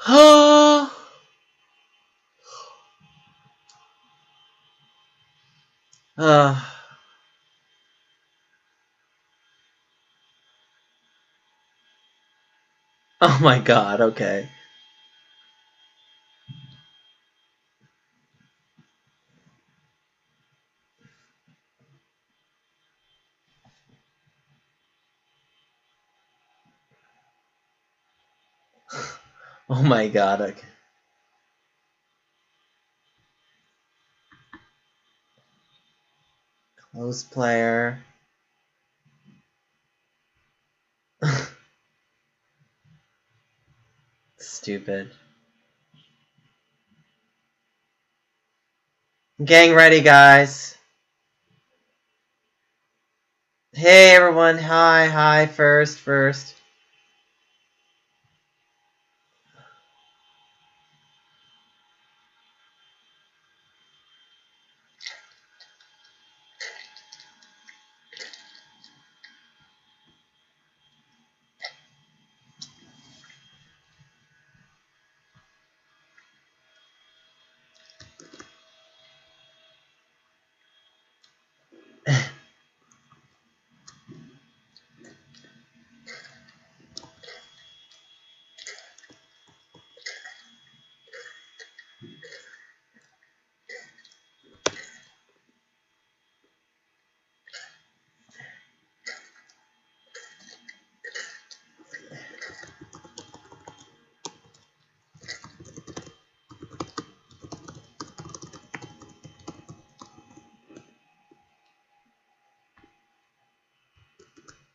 Oh. Oh my god, okay. Oh my god, okay. Close player. Stupid. Getting ready, guys. Hey everyone, hi, first.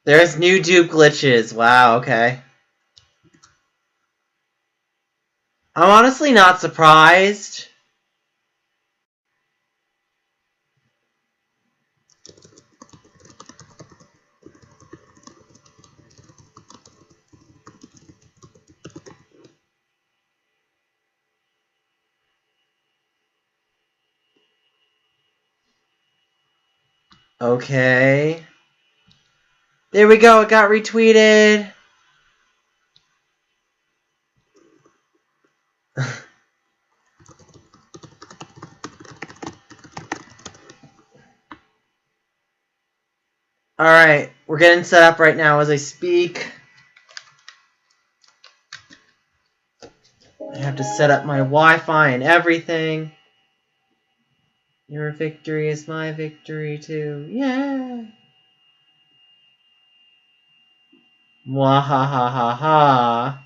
There's new dupe glitches. Wow, okay. I'm honestly not surprised. Okay. There we go, it got retweeted. Alright, we're getting set up right now as I speak. I have to set up my Wi-Fi and everything. Your victory is my victory too. Yeah. Mwahahaha.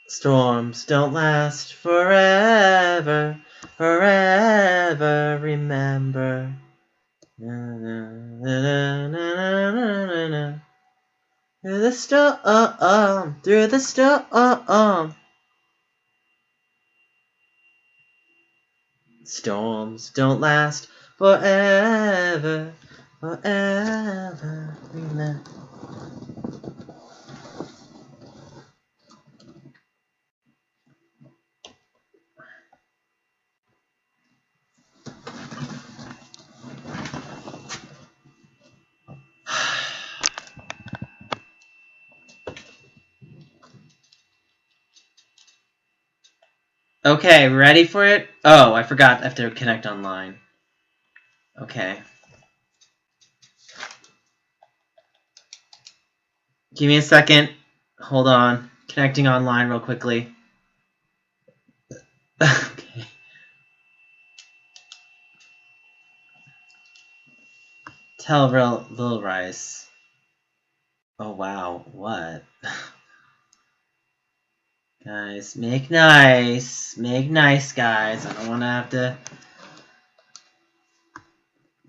Storms don't last forever, forever, remember. Na, na, na, na, na, na, na. Through the storm, through the storm. Storms don't last forever, forever, remember. Okay, ready for it? Oh, I forgot I have to connect online. Okay. Give me a second. Hold on. Connecting online real quickly. Okay. Tell Lil Rice. Oh wow, what? Guys, make nice. Make nice, guys. I don't want to have to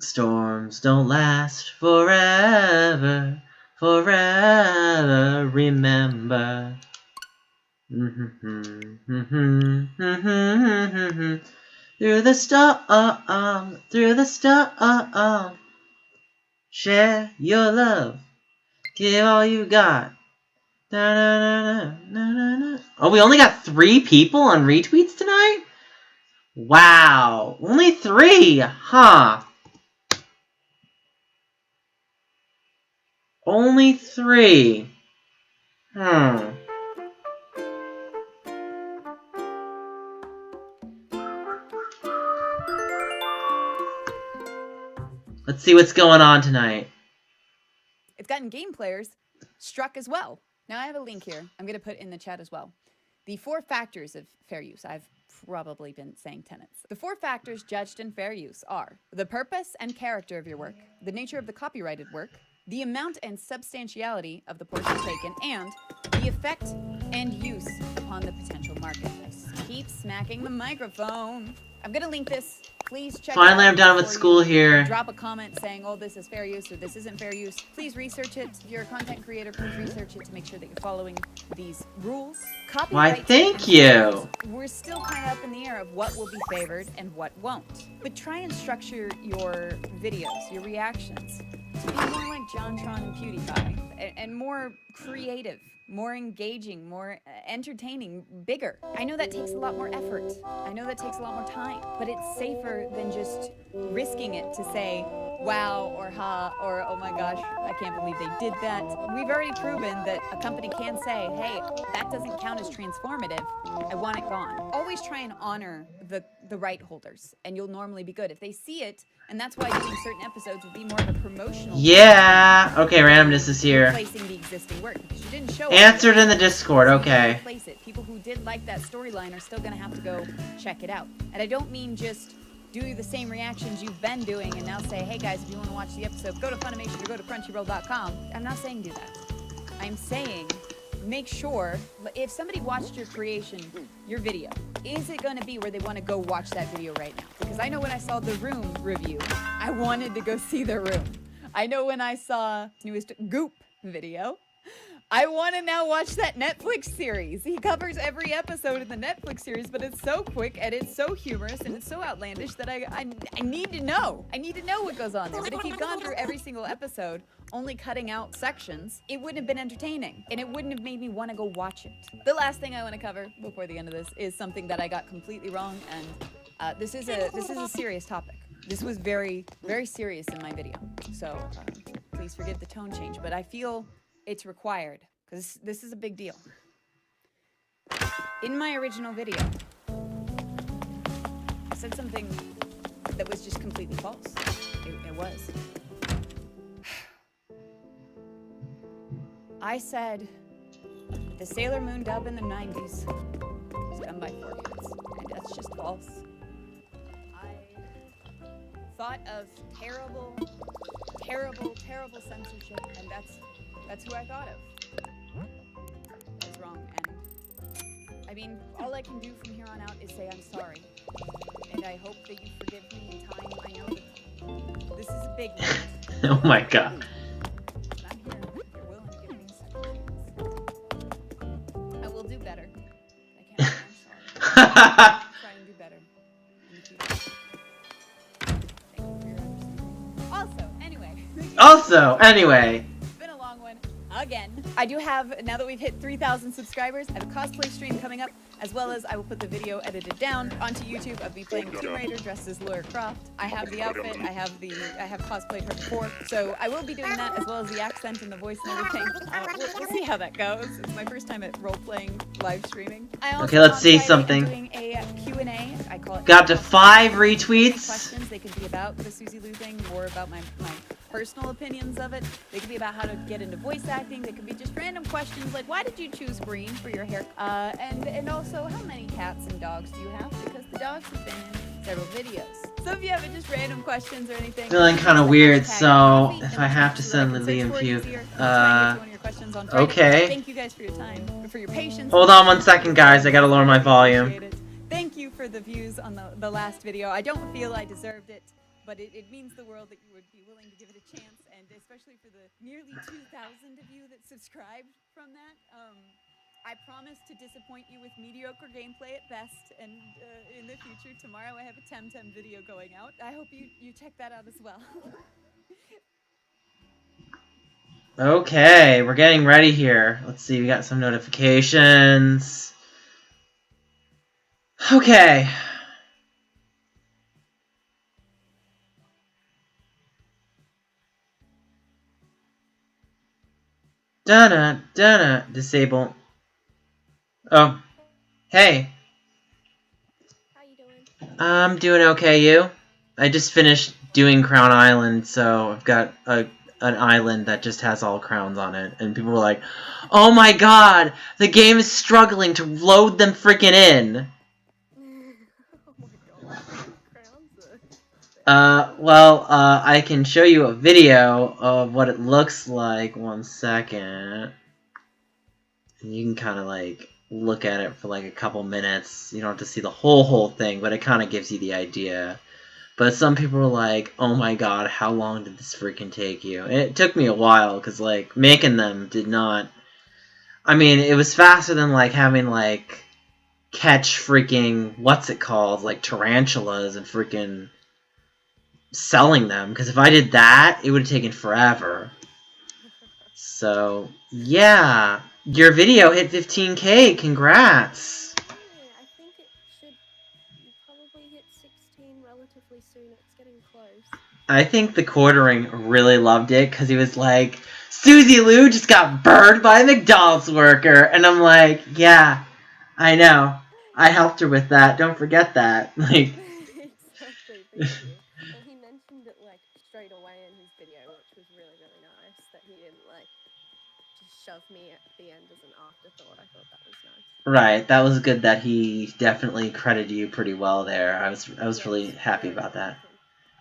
Storms don't last forever, forever, remember. Through the storm, share your love, give all you got. Oh, we only got 3 people on retweets tonight? Wow, only 3, huh? Only 3. Let's see what's going on tonight. It's gotten game players struck as well. Now I have a link here. I'm going to put in the chat as well. The 4 factors of fair use. I've probably been saying tenets. The 4 factors judged in fair use are the purpose and character of your work, the nature of the copyrighted work, the amount and substantiality of the portion taken, and the effect and use upon the potential market. I keep smacking the microphone. I'm going to link this. Please check Finally, it out. I'm done with school here. Drop a comment saying, oh, this is fair use or this isn't fair use. Please research it. If you're a content creator, please research it to make sure that you're following these rules. Why, thank you. We're still kind of up in the air of what will be favored and what won't. But try and structure your videos, your reactions, to be more like JonTron and PewDiePie and more creative, more engaging, more entertaining, bigger. I know that takes a lot more effort. I know that takes a lot more time, but it's safer than just risking it to say, wow, or ha, or oh my gosh, I can't believe they did that. We've already proven that a company can say, hey, that doesn't count as transformative. I want it gone. Always try and honor the right holders, and you'll normally be good. If they see it, and that's why doing certain episodes would be more of a promotional. Yeah. Okay, randomness is here. Replacing the existing work because you didn't show Answered in the Discord. Okay. Replace it. People who did like that storyline are still going to have to go check it out. And I don't mean just do the same reactions you've been doing and now say, hey guys, if you want to watch the episode, go to Funimation or go to Crunchyroll.com. I'm not saying do that. I'm saying make sure if somebody watched your creation, your video, is it going to be where they want to go watch that video right now? Because I know when I saw The Room review, I wanted to go see The Room. I know when I saw newest Goop video, I want to now watch that Netflix series. He covers every episode in the Netflix series, but it's so quick and it's so humorous and it's so outlandish that I need to know. I need to know what goes on there. But if he'd gone through every single episode, only cutting out sections, it wouldn't have been entertaining and it wouldn't have made me want to go watch it. The last thing I want to cover before the end of this is something that I got completely wrong, and this is a serious topic. This was very, very serious in my video, so please forgive the tone change, but I feel it's required because this is a big deal. In my original video, I said something that was just completely false. It was. I said the Sailor Moon dub in the 90s was done by 4 kids, and that's just false. I thought of terrible, terrible, terrible censorship, and that's who I thought of. That's wrong, and I mean, all I can do from here on out is say I'm sorry, and I hope that you forgive me in time. I know that this is a big one. Oh my god. I'm here if you're willing to give me a second chance. I will do better. I can't say I'm sorry. I'll try and do better in the future. Thank you for your understanding. Also, anyway. It's been a long one. Again. I do have, now that we've hit 3,000 subscribers, I have a cosplay stream coming up, as well as I will put the video edited down onto YouTube of me playing Tomb Raider dressed as Lara Croft. I have the outfit, I have cosplayed her before, so I will be doing that, as well as the accent and the voice and everything. We'll see how that goes. It's my first time at role-playing live streaming. Okay, let's see something. I'm doing a Q&A. I call it Got to 5 retweets. questions. They could be about the Susie Lou thing, or about my personal opinions of it. They could be about how to get into voice acting. They could be just random questions like, why did you choose green for your hair? And also, how many cats and dogs do you have? Because the dogs have been in several videos. So if you have just random questions or anything, Feeling kind of weird, so if I have to send the Liam okay. Thank you guys for your time, for your patience. Hold on 1 second, guys. I gotta lower my volume. Thank you for the views on the last video. I don't feel I deserved it. but it means the world that you would be willing to give it a chance, and especially for the nearly 2,000 of you that subscribed from that. I promise to disappoint you with mediocre gameplay at best, and in the future, tomorrow I have a Temtem video going out. I hope you check that out as well. Okay, we're getting ready here. Let's see, we got some notifications. Okay. Donna, disable. Oh, hey. How you doing? I'm doing okay, you? I just finished doing Crown Island, so I've got an island that just has all crowns on it, and people were like, oh my god, the game is struggling to load them freaking in. Oh my god, crowns are... I can show you a video of what it looks like. 1 second. And you can kind of, like, look at it for, like, a couple minutes. You don't have to see the whole thing, but it kind of gives you the idea. But some people were like, oh my god, how long did this freaking take you? And it took me a while, because, like, making them did not... I mean, it was faster than, like, having, like, catch freaking, what's it called? Like, tarantulas and freaking selling them. Because if I did that, it would have taken forever. So, yeah. Your video hit 15K. Congrats. Yeah, I think it should probably hit 16 relatively soon. It's getting close. I think the quartering really loved it because he was like, Susie Lou just got burned by a McDonald's worker. And I'm like, yeah, I know. I helped her with that. Don't forget that. Like, Exactly, thank you. And he mentioned it, like, straight away in his video, which was really, really nice. That he didn't, like, just shove me at the end as an afterthought. I thought that was nice. right, that was good that he definitely credited you pretty well there. I was really happy about that.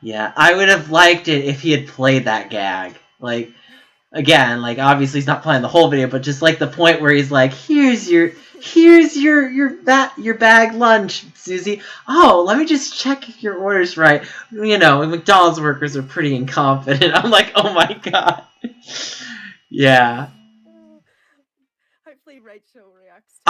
Yeah, I would have liked it if he had played that gag. Like, again, like, obviously he's not playing the whole video, but just like the point where he's like, here's your bag lunch, Susie. Oh, let me just check if your order's right. You know, McDonald's workers are pretty incompetent. I'm like, oh my god. Yeah. Hopefully Rachel reacts to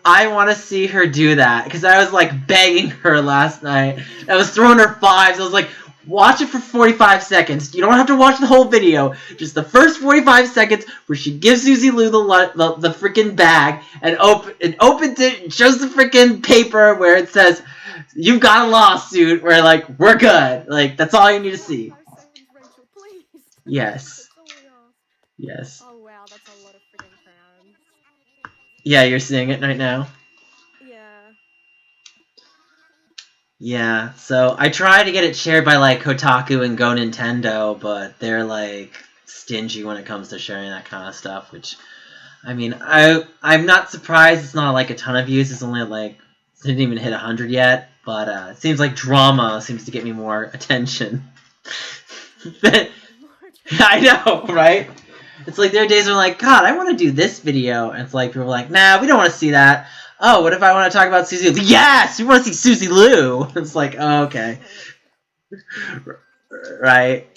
I want to see her do that, because I was like begging her last night. I was throwing her fives. I was like, watch it for 45 seconds. You don't have to watch the whole video. Just the first 45 seconds where she gives Susie Lou the freaking bag and opens it and shows the freaking paper where it says, you've got a lawsuit, where like, we're good. Like, that's all you need to see. Rachel, please. Yes. Yes. Oh wow, that's a lot of friggin' crowns. Yeah, you're seeing it right now. Yeah. Yeah, so I try to get it shared by, like, Kotaku and Go Nintendo, but they're, like, stingy when it comes to sharing that kind of stuff, which, I mean, I'm not surprised it's not, like, a ton of views. It's only, like, it didn't even hit 100 yet, but it seems like drama seems to get me more attention. I know, right? It's like there are days where I'm like, God, I want to do this video, and it's like, people are like, nah, we don't want to see that. Oh, what if I want to talk about Susie Lou? Yes! We want to see Susie Lou! It's like, oh, okay. Right.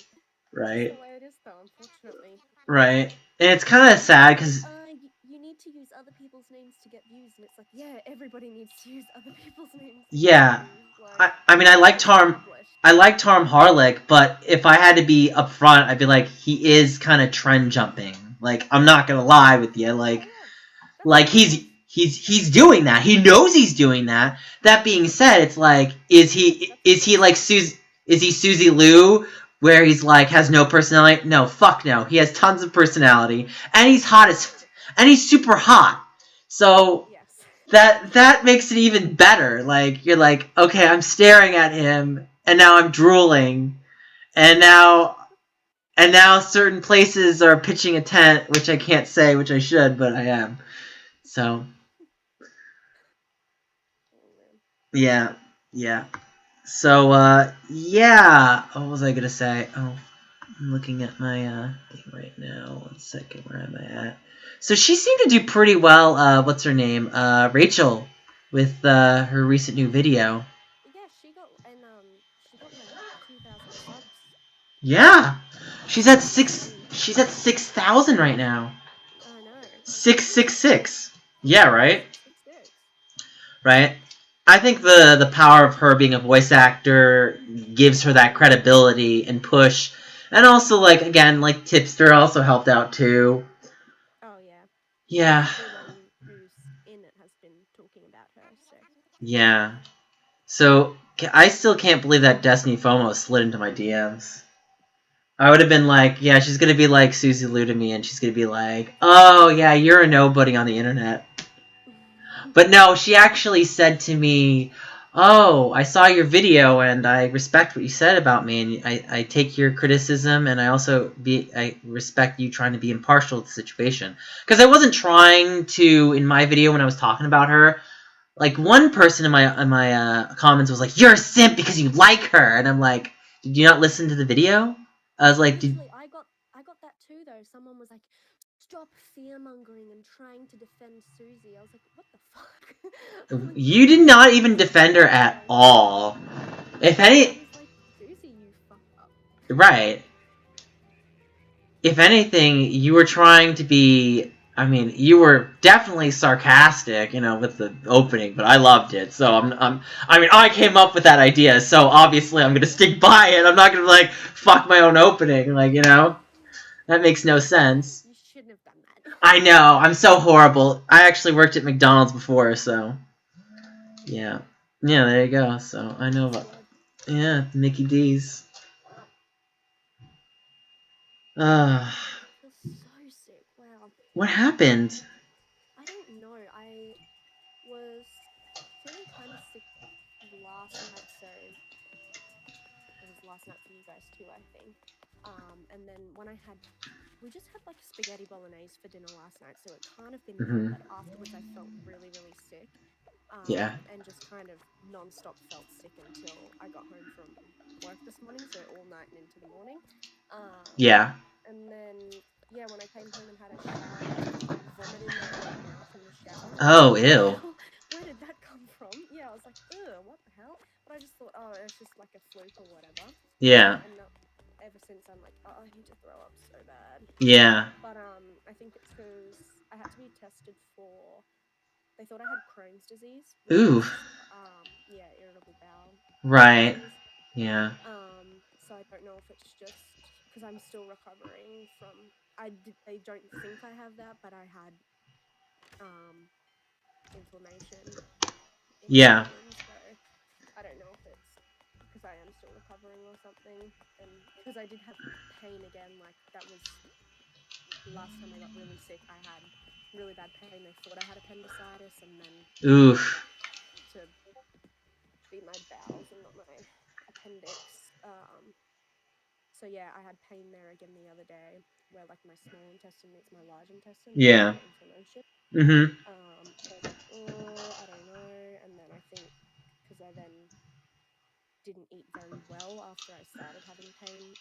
Right. That's the way it is, though, unfortunately. Right. And it's kind of sad, because... you need to use other people's names to get views, and it's like, yeah, everybody needs to use other people's names. Yeah. I mean, I like Tom Harlech, but if I had to be upfront, I'd be like, he is kind of trend jumping. Like, I'm not gonna lie with you. Like he's doing that. He knows he's doing that. That being said, it's like, is he like Susie Lou, where he's like has no personality? No, fuck no. He has tons of personality, and he's and he's super hot. So that makes it even better. Like, you're like, okay, I'm staring at him, and now I'm drooling, and now certain places are pitching a tent, which I can't say, which I should, but I am. So, yeah. So, yeah. What was I gonna say? Oh, I'm looking at my thing right now. 1 second, where am I at? So she seemed to do pretty well. What's her name? Rachel, with her recent new video. Yeah, she got like 2,000 Yeah. She's at 6,000 right now. I know. 666. Yeah, right? 666. Right? I think the power of her being a voice actor gives her that credibility and push. And also, like, again, like, Tipster also helped out, too. Oh yeah. Yeah. Everyone who's in it has been talking about her, so. Yeah. So, I still can't believe that Destiny FOMO slid into my DMs. I would have been like, yeah, she's gonna be like Susie Liu to me, and she's gonna be like, oh, yeah, you're a nobody on the internet. But no, she actually said to me, oh, I saw your video, and I respect what you said about me, and I take your criticism, and I respect you trying to be impartial to the situation. Because I wasn't trying to, in my video when I was talking about her, like, one person in my comments was like, you're a simp because you like her, and I'm like, did you not listen to the video? I was like, Literally, I got that too though. Someone was like, "Stop fear mongering and trying to defend Susie." I was like, "What the fuck?" Like, you did not even defend her at all. If I any, was like, "Susie, you fuck up." right. If anything, you were trying to be. I mean, you were definitely sarcastic, with the opening, but I loved it. So I mean, I came up with that idea, so obviously I'm gonna stick by it. I'm not gonna like fuck my own opening, that makes no sense. You shouldn't have done that. I know, I'm so horrible. I actually worked at McDonald's before, so yeah, there you go. So I know about Mickey D's. Uh, I feel so sick. Wow. what happened? I don't know. I was feeling kind of sick last night, so it was last night for you guys too, I think. And then we just had like spaghetti bolognese for dinner last night, so it can't have been that. Hmm. But afterwards, I felt really, really sick, Yeah. and just kind of non-stop felt sick until I got home from work this morning, so all night and into the morning. Yeah. And then when I came home and had a shower, I felt like vomit in my own mouth in the shower. Oh, What the ew. hell? Where did that come from? Yeah, I was like, ugh, what the hell? But I just thought, oh, it's just like a fluke or whatever. Yeah. And ever since I'm like, oh, I need to throw up so bad. Yeah. But I think it's because I had to be tested for. They thought I had Crohn's disease, which Ooh. is irritable bowel Right. disease. Yeah. So I don't know if it's just because I'm still recovering from. They don't think I have that, but I had inflammation in my Yeah. colon, so I don't know if it's because I am still recovering or something. And because I did have pain again, like that was last time I got really sick. I had really bad pain. They thought I had appendicitis, and then Oof. to be my bowels and not my appendix. So yeah, I had pain there again the other day, where like my small intestine meets my large intestine. Yeah. Inflammation. Mm-hmm. So I was like, oh, I don't know. And then I think because I then didn't eat very well after I started having pain,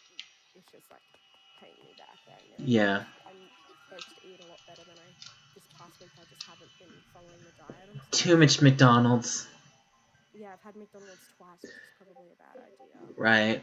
it's just like paying me back right now. Yeah. I'm supposed to eat a lot better than this past week. I just haven't been following the diet I'm Too supposed much to. McDonald's. Yeah, I've had McDonald's twice, which is probably a bad idea. Right.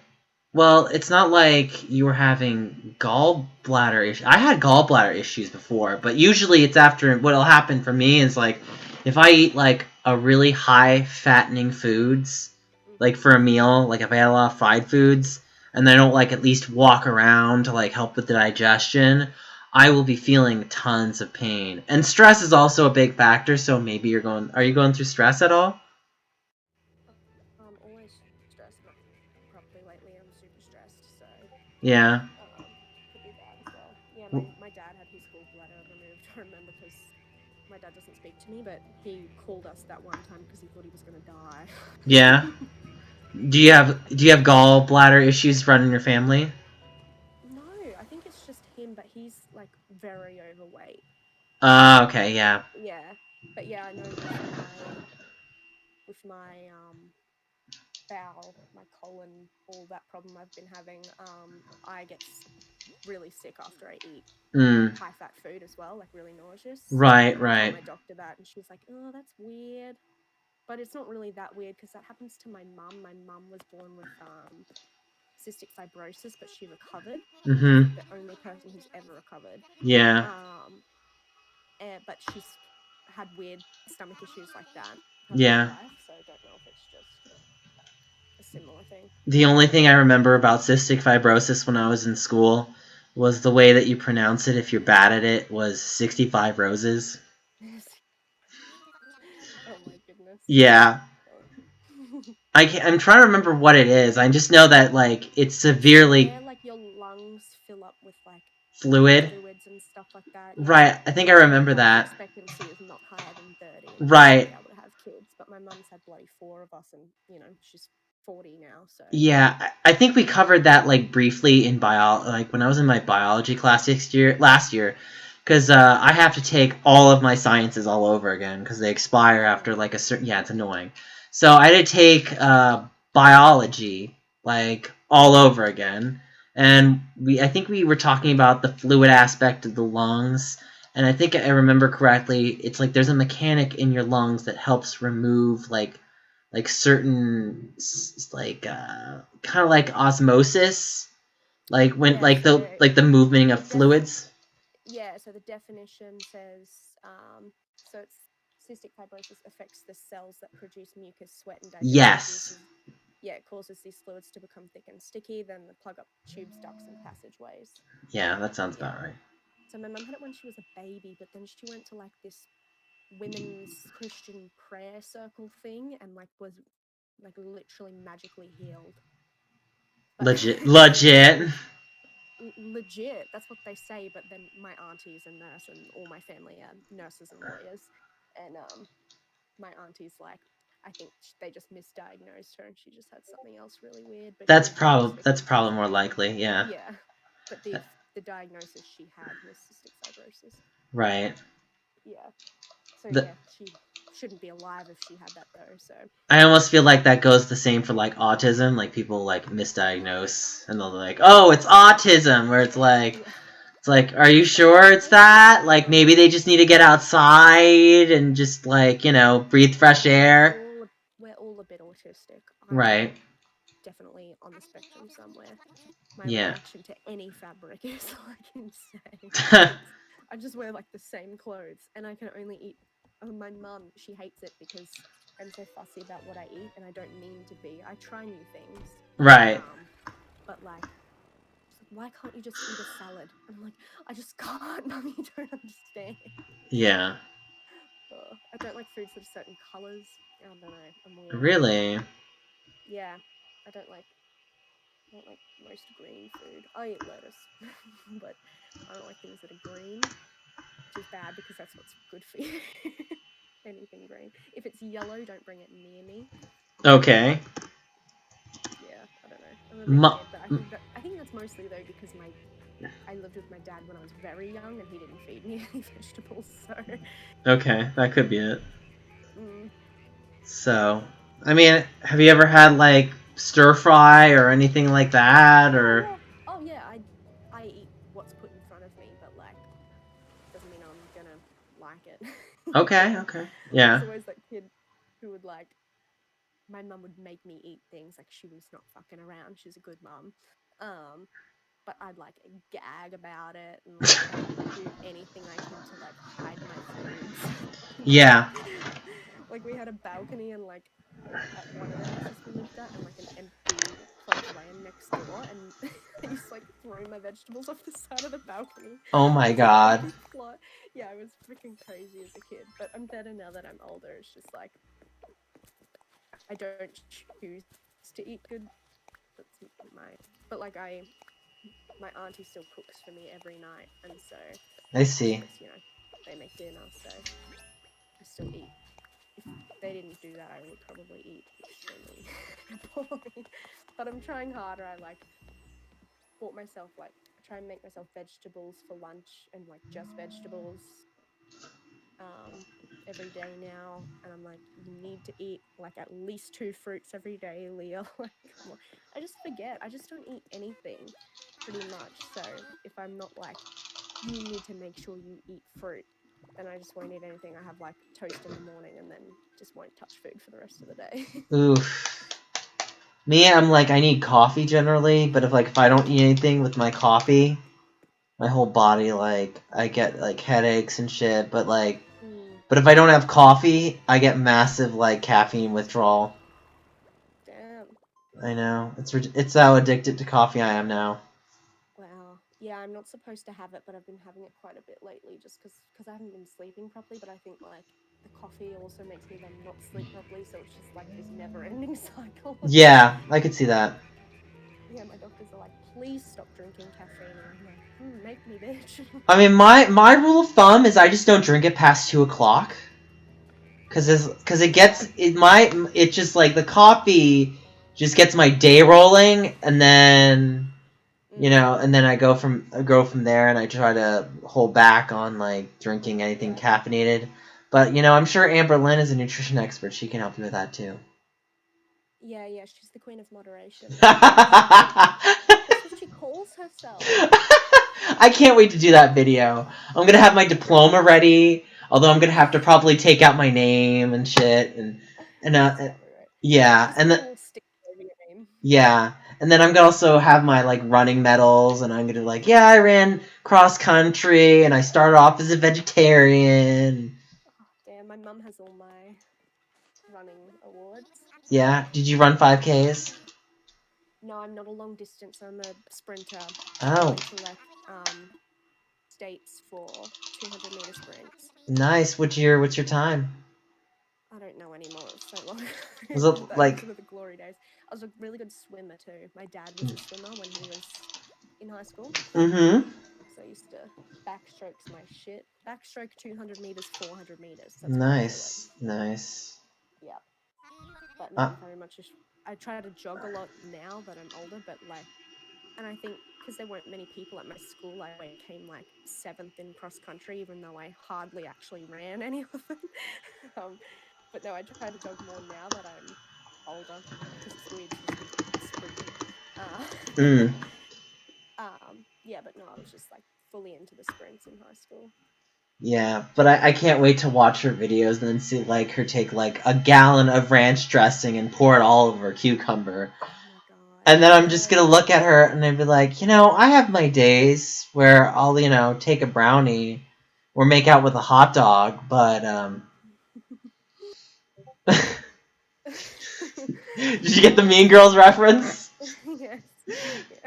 Well, it's not like you were having gallbladder issues. I had gallbladder issues before, but usually it's after what'll happen for me is like if I eat like a really high fattening foods, like for a meal, like if I had a lot of fried foods and I don't like at least walk around to like help with the digestion, I will be feeling tons of pain. And stress is also a big factor, so maybe are you going through stress at all? Always stressed, not properly lately. I'm super stressed, so Yeah. could be that as well. Yeah, my dad had his gallbladder removed. I remember because my dad doesn't speak to me, but he called us that one time because he thought he was gonna die. Yeah. Do you have gallbladder issues running your family? No, I think it's just him, but he's like very overweight. Okay, yeah. Yeah, but yeah, I know with my bowel, my colon, all that problem I've been having, I get really sick after I eat Mm. high fat food as well, like really nauseous. Right, I right. told my doctor that, and she was like, "Oh, that's weird," but it's not really that weird because that happens to my mum. My mum was born with cystic fibrosis, but she recovered. Mm-hmm. The only person who's ever recovered. Yeah. But she's had weird stomach issues like that her Yeah. whole life, so I don't know if it's just a similar thing. The only thing I remember about cystic fibrosis when I was in school was the way that you pronounce it if you're bad at it was 65 roses. Oh my goodness. Yeah. Oh. I'm trying to remember what it is. I just know that, like, it's severely Where, like, your lungs fill up with, like, fluid. fluids and stuff like that. Yeah. Right. I think I remember Life that. expectancy is not higher than 30. And Right. be able to have kids, but my mum's had bloody 4 of us, and she's 40 now. So Yeah, I think we covered that like briefly in like when I was in my biology class last year, because I have to take all of my sciences all over again because they expire after like a certain. Yeah, it's annoying. So I had to take biology like all over again, and I think we were talking about the fluid aspect of the lungs, and I think I remember correctly. It's like there's a mechanic in your lungs that helps remove like certain like kind of like osmosis, like when yeah, like so the movement of fluids. so the definition says so it's cystic fibrosis affects the cells that produce mucus, sweat, and digestive Yes. juices. Yeah, it causes these fluids to become thick and sticky, then they plug up tubes, ducts, and passageways. Yeah, that sounds about right. So my mum had it when she was a baby, but then she went to like this women's Christian prayer circle thing and like was like literally magically healed. But Legit. legit, that's what they say. But then my auntie's a nurse and all my family are nurses and lawyers, and my auntie's like, I think they just misdiagnosed her and she just had something else really weird. But That's she was probably more likely. Yeah. yeah, but the diagnosis she had was cystic fibrosis. Right. Yeah. So The, yeah, she shouldn't be alive if she had that though. So I almost feel like that goes the same for like autism. Like people like misdiagnose and they'll be like, "Oh, it's autism," where it's like. yeah. It's like, are you sure it's that? Like, maybe they just need to get outside and just, like, breathe fresh air. We're all a bit autistic. I'm Right. definitely on the spectrum somewhere. My Yeah. reaction to any fabric is like insane. I just wear like the same clothes and I can only eat. Oh, my mum, she hates it because I'm so fussy about what I eat and I don't mean to be. I try new things. Right. But like, why can't you just eat a salad? And I'm like, I just can't, Mum, you don't understand. Yeah. I don't like foods that are certain colours. I don't know, I'm weird. Really? Yeah, I don't like most green food. I eat lettuce, but I don't like things that are green, which is bad because that's what's good for you. Anything green. If it's yellow, don't bring it near me. Okay. Yeah, I don't know. I'm a bit weird, but I think that's mostly though because I lived with my dad when I was very young and he didn't feed me any vegetables, so. Okay, that could be it. Mm. So, I mean, have you ever had, like, stir fry or anything like that, or... Oh yeah, I eat what's put in front of me, but, like, doesn't mean I'm gonna like it. Okay, yeah. I was always that kid who would, like, my mum would make me eat things, like, she was not fucking around, she's a good mum. But I'd, like, gag about it, and, like, I'd do anything I could to, like, hide my foods. Yeah. Like, we had a balcony, and, like, at one of the houses we lived at, and, like, an empty plot of land next door, and I used to, like, throw my vegetables off the side of the balcony. Oh my god. Yeah, I was freaking crazy as a kid, but I'm better now that I'm older. It's just, like, I don't choose to eat good. But, like, my auntie still cooks for me every night, and so I see. They make dinner, so I still eat. If they didn't do that, I would probably eat extremely poorly. But I'm trying harder. I bought myself I try and make myself vegetables for lunch and like just vegetables every day now. And I'm like, you need to eat like at least 2 fruits every day, Leah. Like, come on. I just forget. I just don't eat anything pretty much. So if I'm not like, you need to make sure you eat fruit, then I just won't eat anything. I have like toast in the morning and then just won't touch food for the rest of the day. Oof. Me, I'm like, I need coffee generally, but if I don't eat anything with my coffee, my whole body, like, I get, like, headaches and shit, but, like, but if I don't have coffee, I get massive, like, caffeine withdrawal. Damn. I know. It's how addicted to coffee I am now. Wow. Yeah, I'm not supposed to have it, but I've been having it quite a bit lately just because I haven't been sleeping properly, but I think, like, the coffee also makes me then not sleep properly, so it's just, like, this never-ending cycle. Yeah, I could see that. Yeah, my doctors are like, please stop drinking caffeine, and I'm like, make me, bitch. I mean, my rule of thumb is I just don't drink it past 2 o'clock. Cause it just, like, the coffee just gets my day rolling, and then, you know, and then I go from there, and I try to hold back on, like, drinking anything caffeinated. But, you know, I'm sure Amber Lynn is a nutrition expert. She can help you with that, too. Yeah, she's the queen of moderation. That's what she calls herself. I can't wait to do that video. I'm gonna have my diploma ready, although I'm gonna have to probably take out my name and shit, and yeah, and then yeah, and then I'm gonna also have my, like, running medals, and I'm gonna, like, yeah, I ran cross country, and I started off as a vegetarian. Oh, damn, my mum has all my running awards. Yeah, did you run 5Ks? No, I'm not a long distance. I'm a sprinter. Oh. I went to, like, states for 200-meter sprints. Nice. What's your time? I don't know anymore. It's so long. Was it like? Those were the glory days. I was a really good swimmer too. My dad was a swimmer when he was in high school. Mm-hmm. So I used to backstroke my shit. Backstroke 200 meters, 400 meters. That's Nice. Nice. Yeah. But no, I'm very much I try to jog a lot now that I'm older, but, like, and I think because there weren't many people at my school, I came, like, 7th in cross country, even though I hardly actually ran any of them. But no, I try to jog more now that I'm older, because it's weird to sprinting. Yeah, but no, I was just, like, fully into the sprints in high school. Yeah, but I can't wait to watch her videos and then see, like, her take, like, a gallon of ranch dressing and pour it all over a cucumber. Oh my god. And then I'm just gonna look at her and I'd be like, you know, I have my days where I'll, you know, take a brownie or make out with a hot dog, but, Did you get the Mean Girls reference? Yes. Yeah, I did.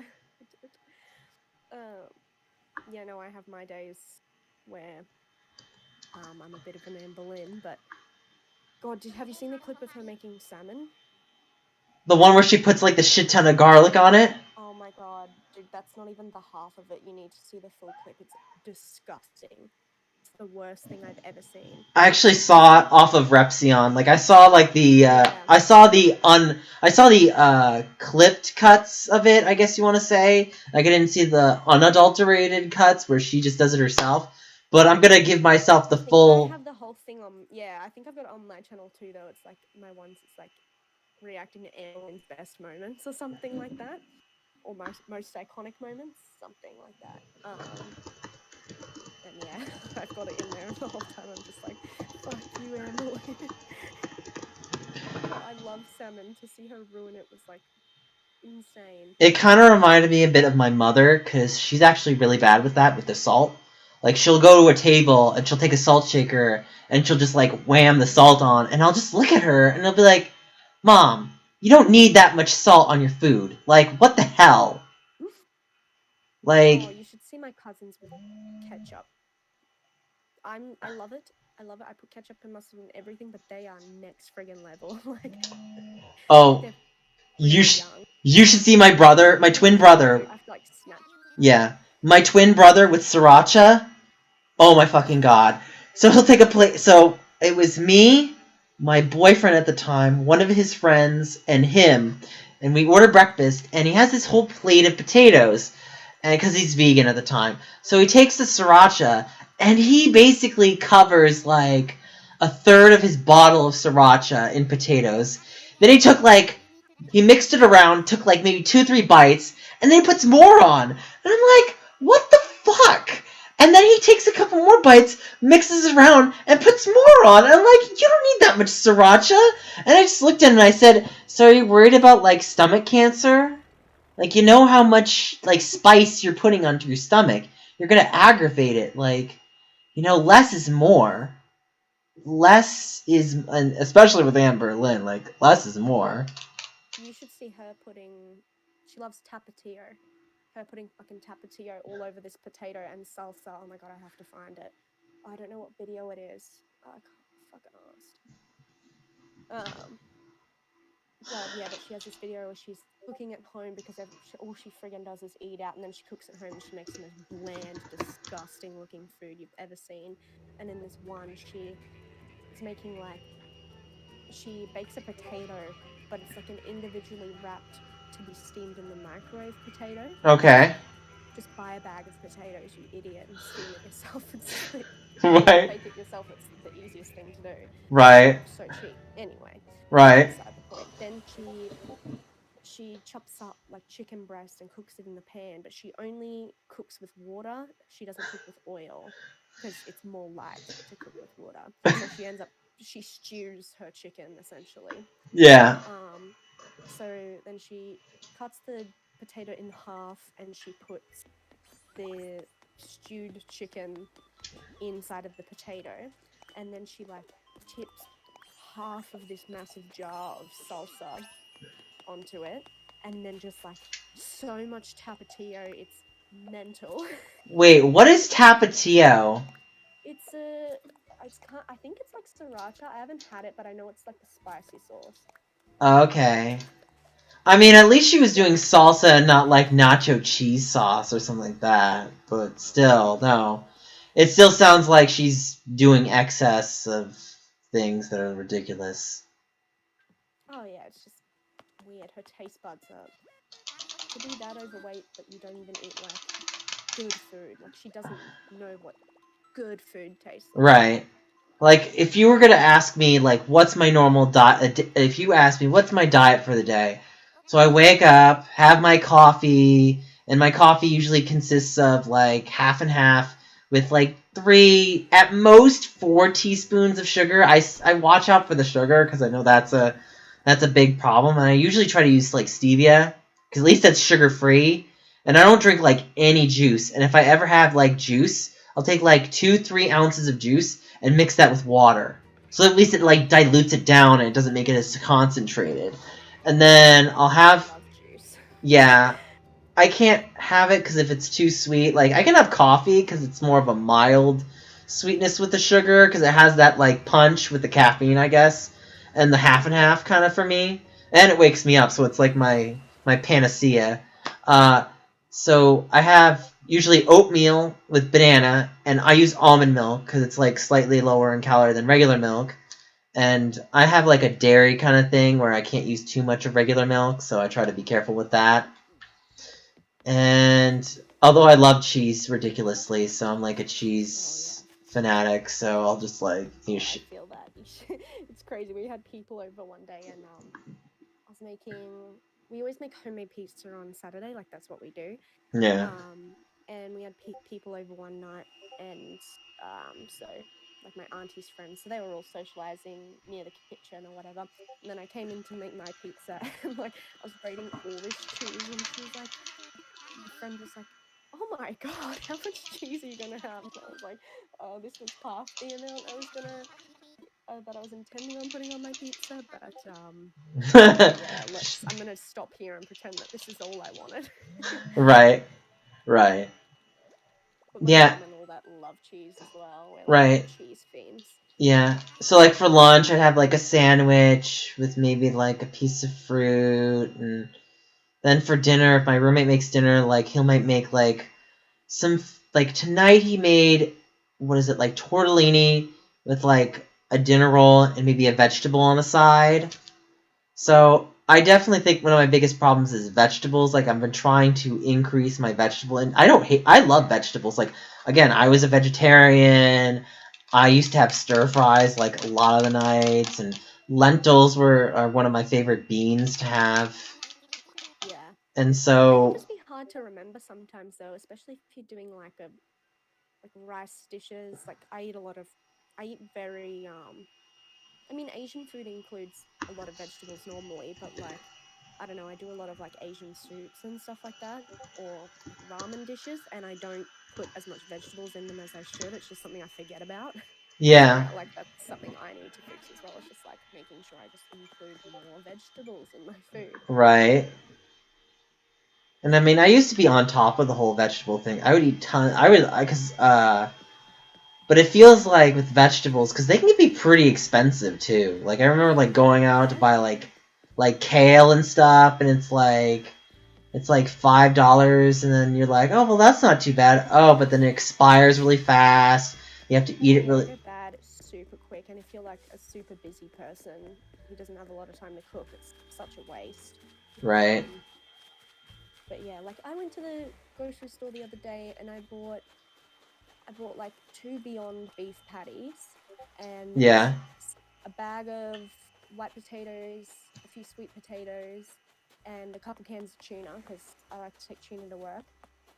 Yeah, no, I have my days where I'm a bit of an Amber Lynn, but God, have you seen the clip of her making salmon? The one where she puts, like, the shit ton of garlic on it? Oh my god, dude, that's not even the half of it. You need to see the full clip. It's disgusting. It's the worst thing I've ever seen. I actually saw it off of Repsion. Like, I saw, like, the, I saw the clipped cuts of it, I guess you want to say. Like, I didn't see the unadulterated cuts where she just does it herself. But I'm gonna give myself the full... I have the whole thing on... Yeah, I think I've got it on my channel too, though. It's, like, my ones, it's, like, reacting to Annaline's best moments or something like that. Or most iconic moments, something like that. And yeah, I've got it in there the whole time. I'm just like, fuck you, Emily. I love salmon. To see her ruin it was, like, insane. It kind of reminded me a bit of my mother, because she's actually really bad with that, with the salt. Like, she'll go to a table, and she'll take a salt shaker, and she'll just, like, wham the salt on, and I'll just look at her, and I'll be like, Mom, you don't need that much salt on your food. Like, what the hell? Like... Oh, you should see my cousins with ketchup. I love it. I love it. I put ketchup and mustard in everything, but they are next friggin' level. Like, oh, you should see my brother, my twin brother. I have to, like, snap. Yeah, my twin brother with sriracha. Oh my fucking god. So he'll take a plate. So it was me, my boyfriend at the time, one of his friends, and him. And we ordered breakfast, and he has this whole plate of potatoes. And because he's vegan at the time. So he takes the sriracha, and he basically covers, like, a third of his bottle of sriracha in potatoes. Then he took, like, he mixed it around, took, like, maybe 2-3 bites, and then he puts more on. And I'm like, what the fuck? And then he takes a couple more bites, mixes it around, and puts more on. And I'm like, you don't need that much sriracha. And I just looked at him and I said, so are you worried about, like, stomach cancer? Like, you know how much, like, spice you're putting onto your stomach. You're gonna aggravate it. Like, you know, less is more. Less is, and especially with Anne Boleyn, like, less is more. You should see her putting. She loves tapatio. Her putting fucking tapatio all over this potato and salsa. Oh my god, I have to find it. I don't know what video it is. I can't fucking asked. But yeah, but she has this video where she's cooking at home because all she friggin' does is eat out, and then she cooks at home and she makes the most bland, disgusting looking food you've ever seen. And in this one, she is making like, she bakes a potato, but it's like an individually wrapped to be steamed in the microwave potato. Okay. Just buy a bag of potatoes, you idiot, and steam it yourself. It's like, Right. bake it yourself. It's the easiest thing to do. Right. So cheap. Anyway. Right. Beside the point. Then she chops up like chicken breast and cooks it in the pan, but she only cooks with water. She doesn't cook with oil because it's more light to cook with water. So she stews her chicken essentially. Yeah. So then she cuts the potato in half and she puts the stewed chicken inside of the potato, and then she like tips half of this massive jar of salsa onto it, and then just like so much tapatio, it's mental. Wait, what is tapatio? I think it's like sriracha. I haven't had it, but I know it's like the spicy sauce. Okay. I mean, at least she was doing salsa and not like nacho cheese sauce or something like that. But still, no. It still sounds like she's doing excess of things that are ridiculous. Oh yeah, it's just weird. Her taste buds are to be that overweight, but you don't even eat like good food. Like she doesn't know what good food tastes like. Right. Like, if you were gonna ask me, like, what's my normal diet, if you asked me, what's my diet for the day? So I wake up, have my coffee, and my coffee usually consists of, like, half and half, with, like, 3, at most 4 teaspoons of sugar. I watch out for the sugar, because I know that's a big problem, and I usually try to use, like, stevia, because at least that's sugar-free, and I don't drink, like, any juice, and if I ever have, like, juice, I'll take, like, 2-3 ounces of juice, and mix that with water. So at least it, like, dilutes it down and it doesn't make it as concentrated. And then I'll have... Love juice. Yeah. I can't have it because if it's too sweet... Like, I can have coffee because it's more of a mild sweetness with the sugar because it has that, like, punch with the caffeine, I guess. And the half and half kind of for me. And it wakes me up, so it's like my panacea. So I have... usually oatmeal with banana, and I use almond milk because it's like slightly lower in calorie than regular milk. And I have like a dairy kind of thing where I can't use too much of regular milk, so I try to be careful with that. And although I love cheese ridiculously, so I'm like a cheese fanatic, so I'll just like... I feel that. It's crazy. We had people over one day and I was making... We always make homemade pizza on Saturday, like that's what we do. Yeah. And we had people over one night, and so like my auntie's friends, so they were all socializing near the kitchen or whatever. And then I came in to make my pizza, and like I was grating all this cheese, and she was like, my friend was like, "Oh my god, how much cheese are you gonna have?" And I was like, "Oh, this was half the amount that I was intending on putting on my pizza, but yeah, I'm gonna stop here and pretend that this is all I wanted." Right. Right. But my Yeah. mum and all that love cheese as well. We're like Right. cheese fiends. Yeah. So, like, for lunch, I'd have, like, a sandwich with maybe, like, a piece of fruit. And then for dinner, if my roommate makes dinner, like, he might make, like, some... Like, tonight he made, what is it, like, tortellini with, like, a dinner roll and maybe a vegetable on the side. So, I definitely think one of my biggest problems is vegetables. Like, I've been trying to increase my vegetable... And I love vegetables. Like, again, I was a vegetarian... I used to have stir fries like a lot of the nights, and lentils are one of my favorite beans to have. Yeah. And They so... can just be hard to remember sometimes, though, especially if you're doing like a like rice dishes. Like I eat very I mean, Asian food includes a lot of vegetables normally, but like, I don't know, I do a lot of like Asian soups and stuff like that, or like ramen dishes, and I don't put as much vegetables in them as I should. It's just something I forget about. So Yeah. like that's something I need to fix as well. It's just like making sure I just include more vegetables in my food. Right. And I mean, I used to be on top of the whole vegetable thing. I would eat ton. I would, but it feels like with vegetables, because they can be pretty expensive too. Like I remember like going out to buy like kale and stuff, and it's like $5, and then you're like, oh well, that's not too bad. Oh, but then it expires really fast. You have to eat it really. Go bad super quick, and if you're like a super busy person who doesn't have a lot of time to cook, it's such a waste. Right. But yeah, like I went to the grocery store the other day and I bought like 2 Beyond Beef patties and Yeah. a bag of white potatoes, a few sweet potatoes, and a couple cans of tuna because I like to take tuna to work.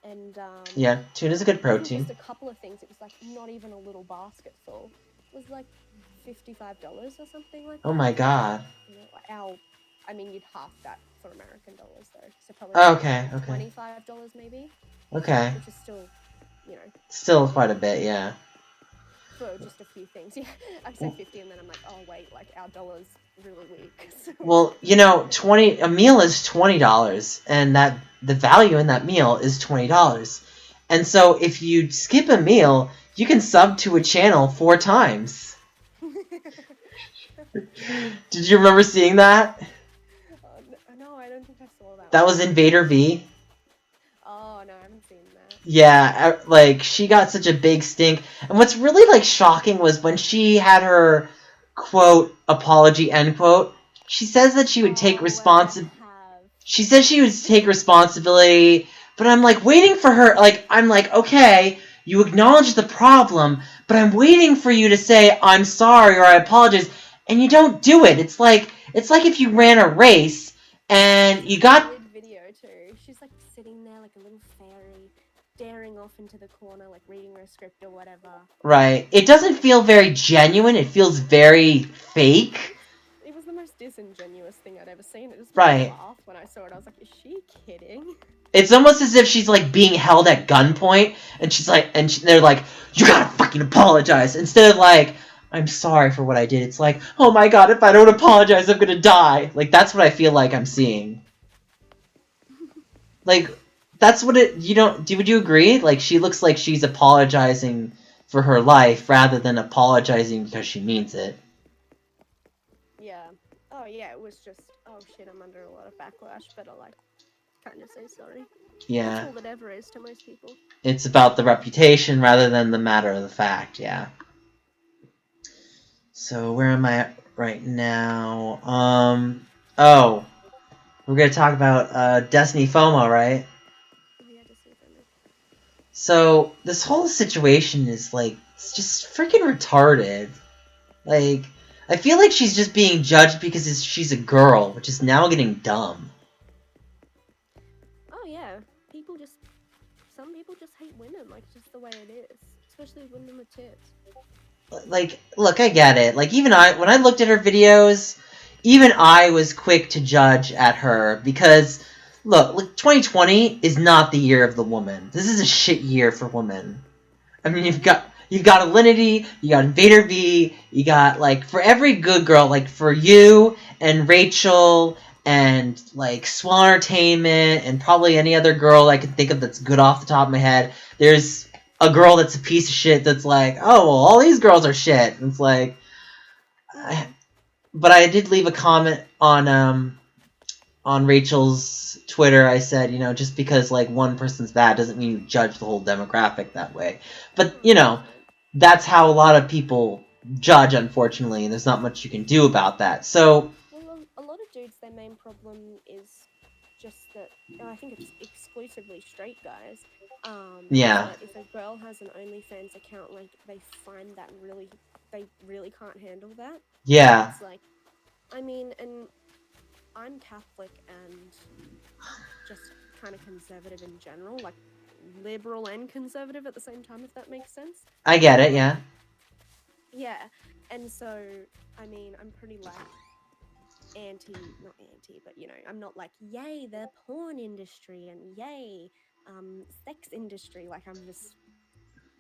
And Yeah, tuna's a good it wasn't protein. just a couple of things. It was like not even a little basket full. It was like $55 or something like that. Oh my god. You know, I mean, you'd half that for American dollars though. So probably Oh, okay, okay. $25 maybe. Okay. Which is still, you know. Still quite a bit, yeah. For just a few things. Yeah, I say 50 and then I'm like, oh wait, like our dollar's really weak. So. Well, you know, a meal is $20, and that the value in that meal is $20. And so if you skip a meal, you can sub to a channel 4 times. Did you remember seeing that? No, I don't think I saw that. That was Invader V. Oh no, I haven't seen that. Yeah, like she got such a big stink. And what's really like shocking was when she had her quote apology end quote. She says that she would take responsibility. She says she would take responsibility, but I'm like waiting for her. Like I'm like, okay, you acknowledge the problem, but I'm waiting for you to say I'm sorry or I apologize, and you don't do it. It's like if you ran a race and you got. Video too. She's like sitting there like a little fairy, staring off into the corner, like reading her script or whatever. Right. It doesn't feel very genuine. It feels very fake. It was the most disingenuous thing I'd ever seen. It just right. made me laugh when I saw it. I was like, is she kidding? It's almost as if she's like being held at gunpoint, and she's like, they're like, you gotta fucking apologize, instead of like, I'm sorry for what I did. It's like, oh my god, if I don't apologize, I'm gonna die. Like that's what I feel like I'm seeing. Like that's what it. You don't. Would you agree? Like she looks like she's apologizing for her life rather than apologizing because she means it. Yeah. Oh yeah. It was just. Oh shit. I'm under a lot of backlash. Better like kind of say sorry. Yeah. That's all it ever is to most people. It's about the reputation rather than the matter of the fact. Yeah. So where am I at right now? Oh, we're gonna talk about Destiny FOMO, right? Yeah, Destiny FOMO. So this whole situation is like it's just freaking retarded. Like I feel like she's just being judged because she's a girl, which is now getting dumb. Oh yeah, some people just hate women, like just the way it is, especially women with tits. Like, look, I get it. Like, when I looked at her videos, even I was quick to judge at her because, look, 2020 is not the year of the woman. This is a shit year for women. I mean, you've got Alinity, you got Invader V, you got, like, for every good girl, like, for you and Rachel and, like, Swan Entertainment and probably any other girl I can think of that's good off the top of my head, there's a girl that's a piece of shit that's like, oh, well, all these girls are shit. And it's like... but I did leave a comment on Rachel's Twitter. I said, you know, just because, like, one person's bad doesn't mean you judge the whole demographic that way. But, you know, that's how a lot of people judge, unfortunately, and there's not much you can do about that. So... Well, a lot of dudes, their main problem is just that... I think it's exclusively straight guys. Yeah. But if a girl has an OnlyFans account, like, they find that they really can't handle that. Yeah. It's like, I mean, and I'm Catholic and just kind of conservative in general. Like, liberal and conservative at the same time, if that makes sense. I get it, yeah. Yeah, and so, I mean, I'm pretty, like, not anti, but, you know, I'm not like, yay, the porn industry, and yay, sex industry. Like,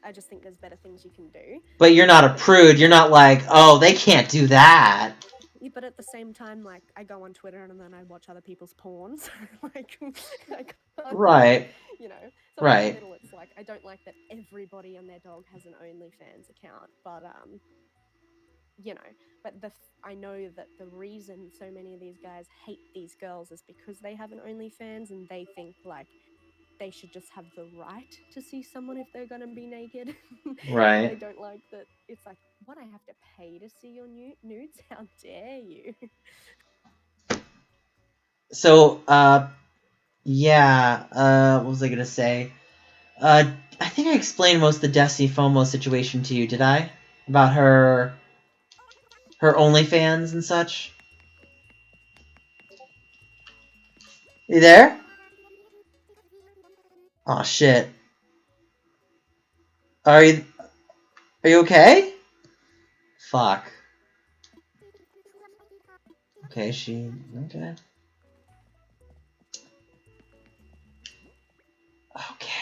I just think there's better things you can do. But you're not a prude. You're not like, oh, they can't do that. Yeah, but at the same time, like, I go on Twitter and then I watch other people's porn, so, like, I can't, Right. you know. So Right. in the middle, it's like, I don't like that everybody and their dog has an OnlyFans account, but, you know, but I know that the reason so many of these guys hate these girls is because they have an OnlyFans and they think, like, they should just have the right to see someone if they're going to be naked. Right. They don't like that. It's like, what, I have to pay to see your nudes? How dare you? So, yeah, what was I gonna say? I think I explained most of the Destiny FOMO situation to you, did I? About her OnlyFans and such? You there? Aw, shit. Are you okay? Fuck. Okay, okay. Okay.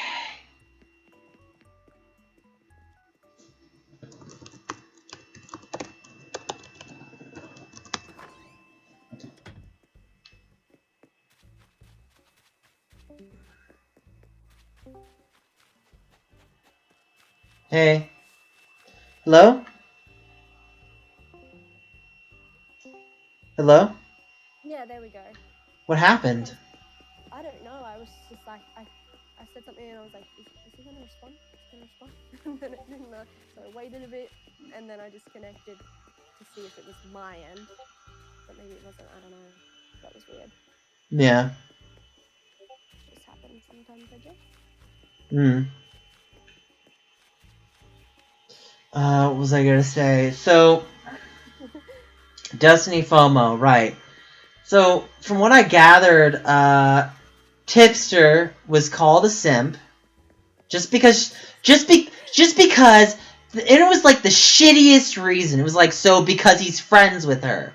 Hey. Hello? Hello? Yeah, there we go. What happened? I don't know. I was just like, I said something and I was like, is he going to respond? Is he going to respond? And then it didn't. So I waited a bit and then I disconnected to see if it was my end. But maybe it wasn't. I don't know. That was weird. Yeah. It just happens sometimes, I guess. What was I gonna say? So, Destiny FOMO, right. So, from what I gathered, Tipster was called a simp just because, and it was like the shittiest reason. It was like, so because he's friends with her.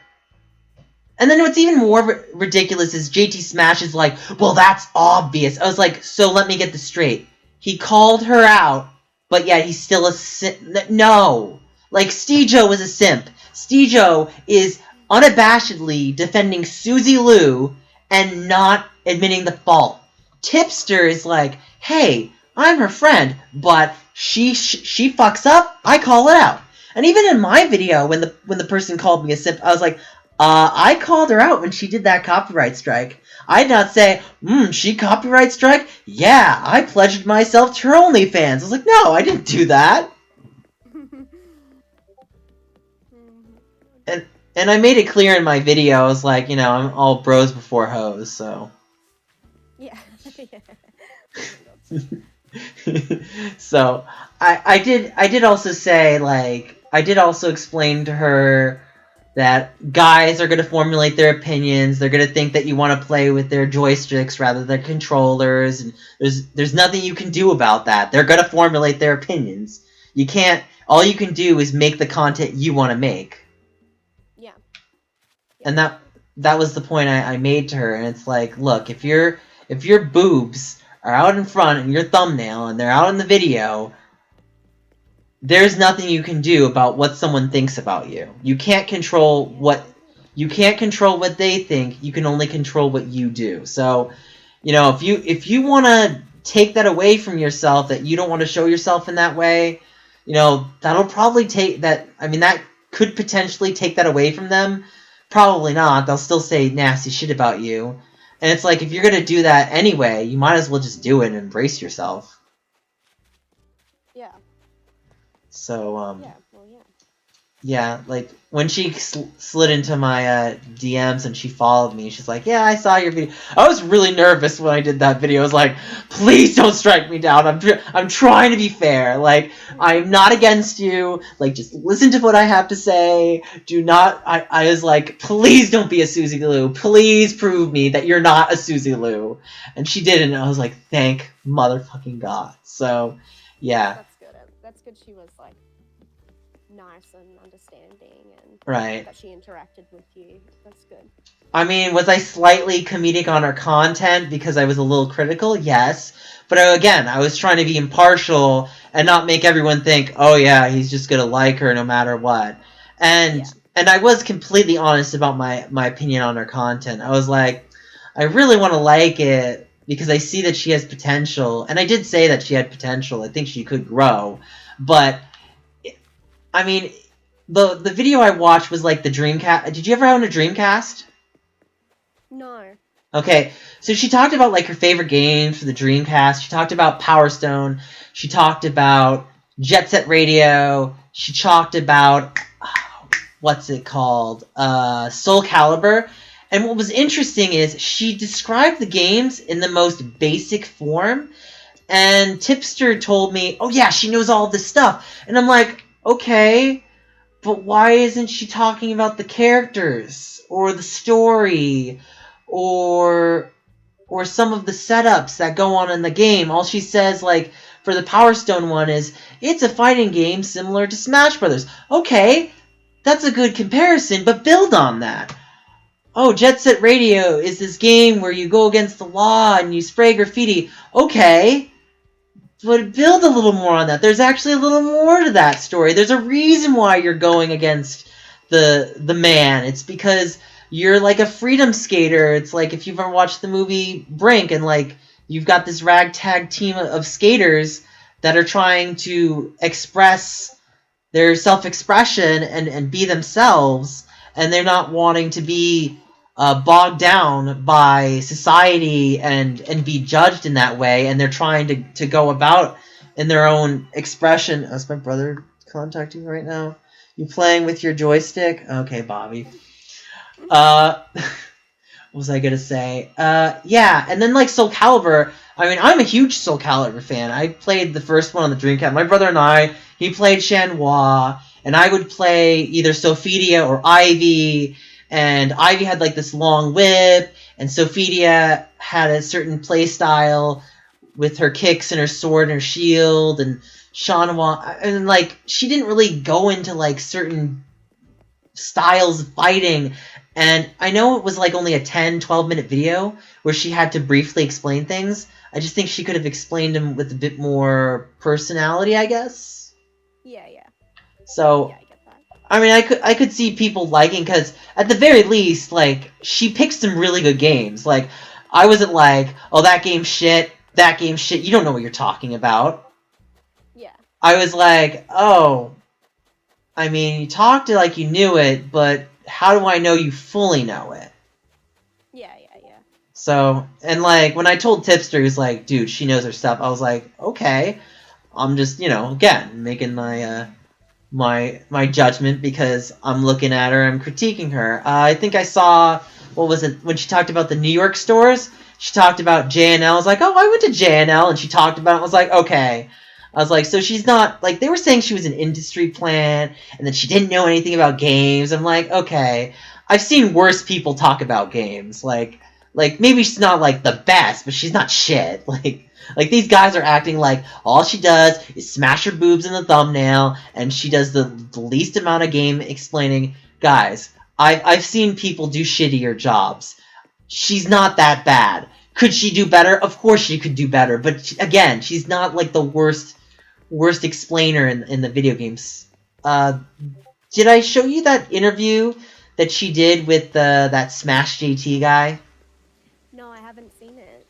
And then what's even more ridiculous is JT Smash is like, well, that's obvious. I was like, so let me get this straight. He called her out, but yet he's still a simp. No. Like, Steejo was a simp. Steejo is unabashedly defending Suzy Liu and not admitting the fault. Tipster is like, hey, I'm her friend, but she fucks up, I call it out. And even in my video, when the person called me a simp, I was like, I called her out when she did that copyright strike. I did not say, she copyright strike? Yeah, I pledged myself to her OnlyFans. I was like, no, I didn't do that. And I made it clear in my video, I was like, you know, I'm all bros before hoes, so. Yeah. So, I did also say, like, I did also explain to her that guys are going to formulate their opinions. They're going to think that you want to play with their joysticks rather than controllers, and there's nothing you can do about that. They're going to formulate their opinions. You can't. All you can do is make the content you want to make. Yeah. And that was the point I made to her. And it's like, look, if your boobs are out in front in your thumbnail and they're out in the video, there's nothing you can do about what someone thinks about you. You can't control what they think. You can only control what you do. So, you know, if you want to take that away from yourself, that you don't want to show yourself in that way, you know, that'll probably take that. I mean, that could potentially take that away from them. Probably not. They'll still say nasty shit about you. And it's like, if you're going to do that anyway, you might as well just do it and embrace yourself. Yeah. So, Yeah, well, yeah. Yeah, like, when she slid into my DMs and she followed me, she's like, yeah, I saw your video. I was really nervous when I did that video. I was like, please don't strike me down. I'm trying to be fair. Like, I'm not against you. Like, just listen to what I have to say. Do not... I was like, please don't be a Susie Lou. Please prove me that you're not a Susie Lou. And she didn't, and I was like, thank motherfucking God. So, yeah. That's good. That's good she was, like, nice and understanding, and Right. that she interacted with you. That's good. I mean, was I slightly comedic on her content because I was a little critical? Yes. But again, I was trying to be impartial and not make everyone think, oh yeah, he's just gonna like her no matter what. And I was completely honest about my opinion on her content. I was like, I really want to like it because I see that she has potential. And I did say that she had potential. I think she could grow. But, I mean, the video I watched was like the Dreamcast. Did you ever own a Dreamcast? No. Okay, so she talked about, like, her favorite games for the Dreamcast. She talked about Power Stone. She talked about Jet Set Radio. She talked about, what's it called? Soul Calibur. And what was interesting is she described the games in the most basic form. And Tipster told me, oh yeah, she knows all this stuff. And I'm like, okay, but why isn't she talking about the characters or the story or some of the setups that go on in the game? All she says, like, for the Power Stone one is, it's a fighting game similar to Smash Brothers. Okay, that's a good comparison, but build on that. Oh, Jet Set Radio is this game where you go against the law and you spray graffiti. Okay, but build a little more on that. There's actually a little more to that story. There's a reason why you're going against the man. It's because you're like a freedom skater. It's like if you've ever watched the movie Brink, and like you've got this ragtag team of skaters that are trying to express their self-expression and be themselves, and they're not wanting to be bogged down by society and be judged in that way, and they're trying to go about in their own expression. Is my brother contacting right now? You playing with your joystick? Okay, Bobby. What was I gonna say? Yeah, and then like Soul Calibur. I mean, I'm a huge Soul Calibur fan. I played the first one on the Dreamcast. My brother and I, he played Shenhua, and I would play either Sophidia or Ivy. And Ivy had like this long whip, and Sophidia had a certain play style with her kicks and her sword and her shield, and Shenhua, and like she didn't really go into like certain styles of fighting. And I know it was like only a 10-12 minute video where she had to briefly explain things. I just think she could have explained them with a bit more personality, I guess. Yeah. So, Yeah, I get that. I mean, I could see people liking, because at the very least, like, she picked some really good games. Like, I wasn't like, oh, that game's shit, you don't know what you're talking about. Yeah. I was like, oh, I mean, you talked it like you knew it, but how do I know you fully know it? Yeah. So, and like, when I told Tipster, he was like, dude, she knows her stuff, I was like, okay. I'm just, again, making my, my judgment because I'm looking at her, I'm critiquing her. I think I saw, what was it, when she talked about the New York stores, she talked about JNL. I was like, oh, I went to JNL, and she talked about it. I was like, okay. I was like, so she's not, like, they were saying she was an industry plant, and that she didn't know anything about games. I'm like, okay. I've seen worse people talk about games. Like maybe she's not, like, the best, but she's not shit. Like, these guys are acting like all she does is smash her boobs in the thumbnail, and she does the least amount of game explaining. Guys, I've seen people do shittier jobs. She's not that bad. Could she do better? Of course she could do better, but again, she's not like the worst explainer in the video games. Did I show you that interview that she did with that Smash JT guy? No, I haven't seen it.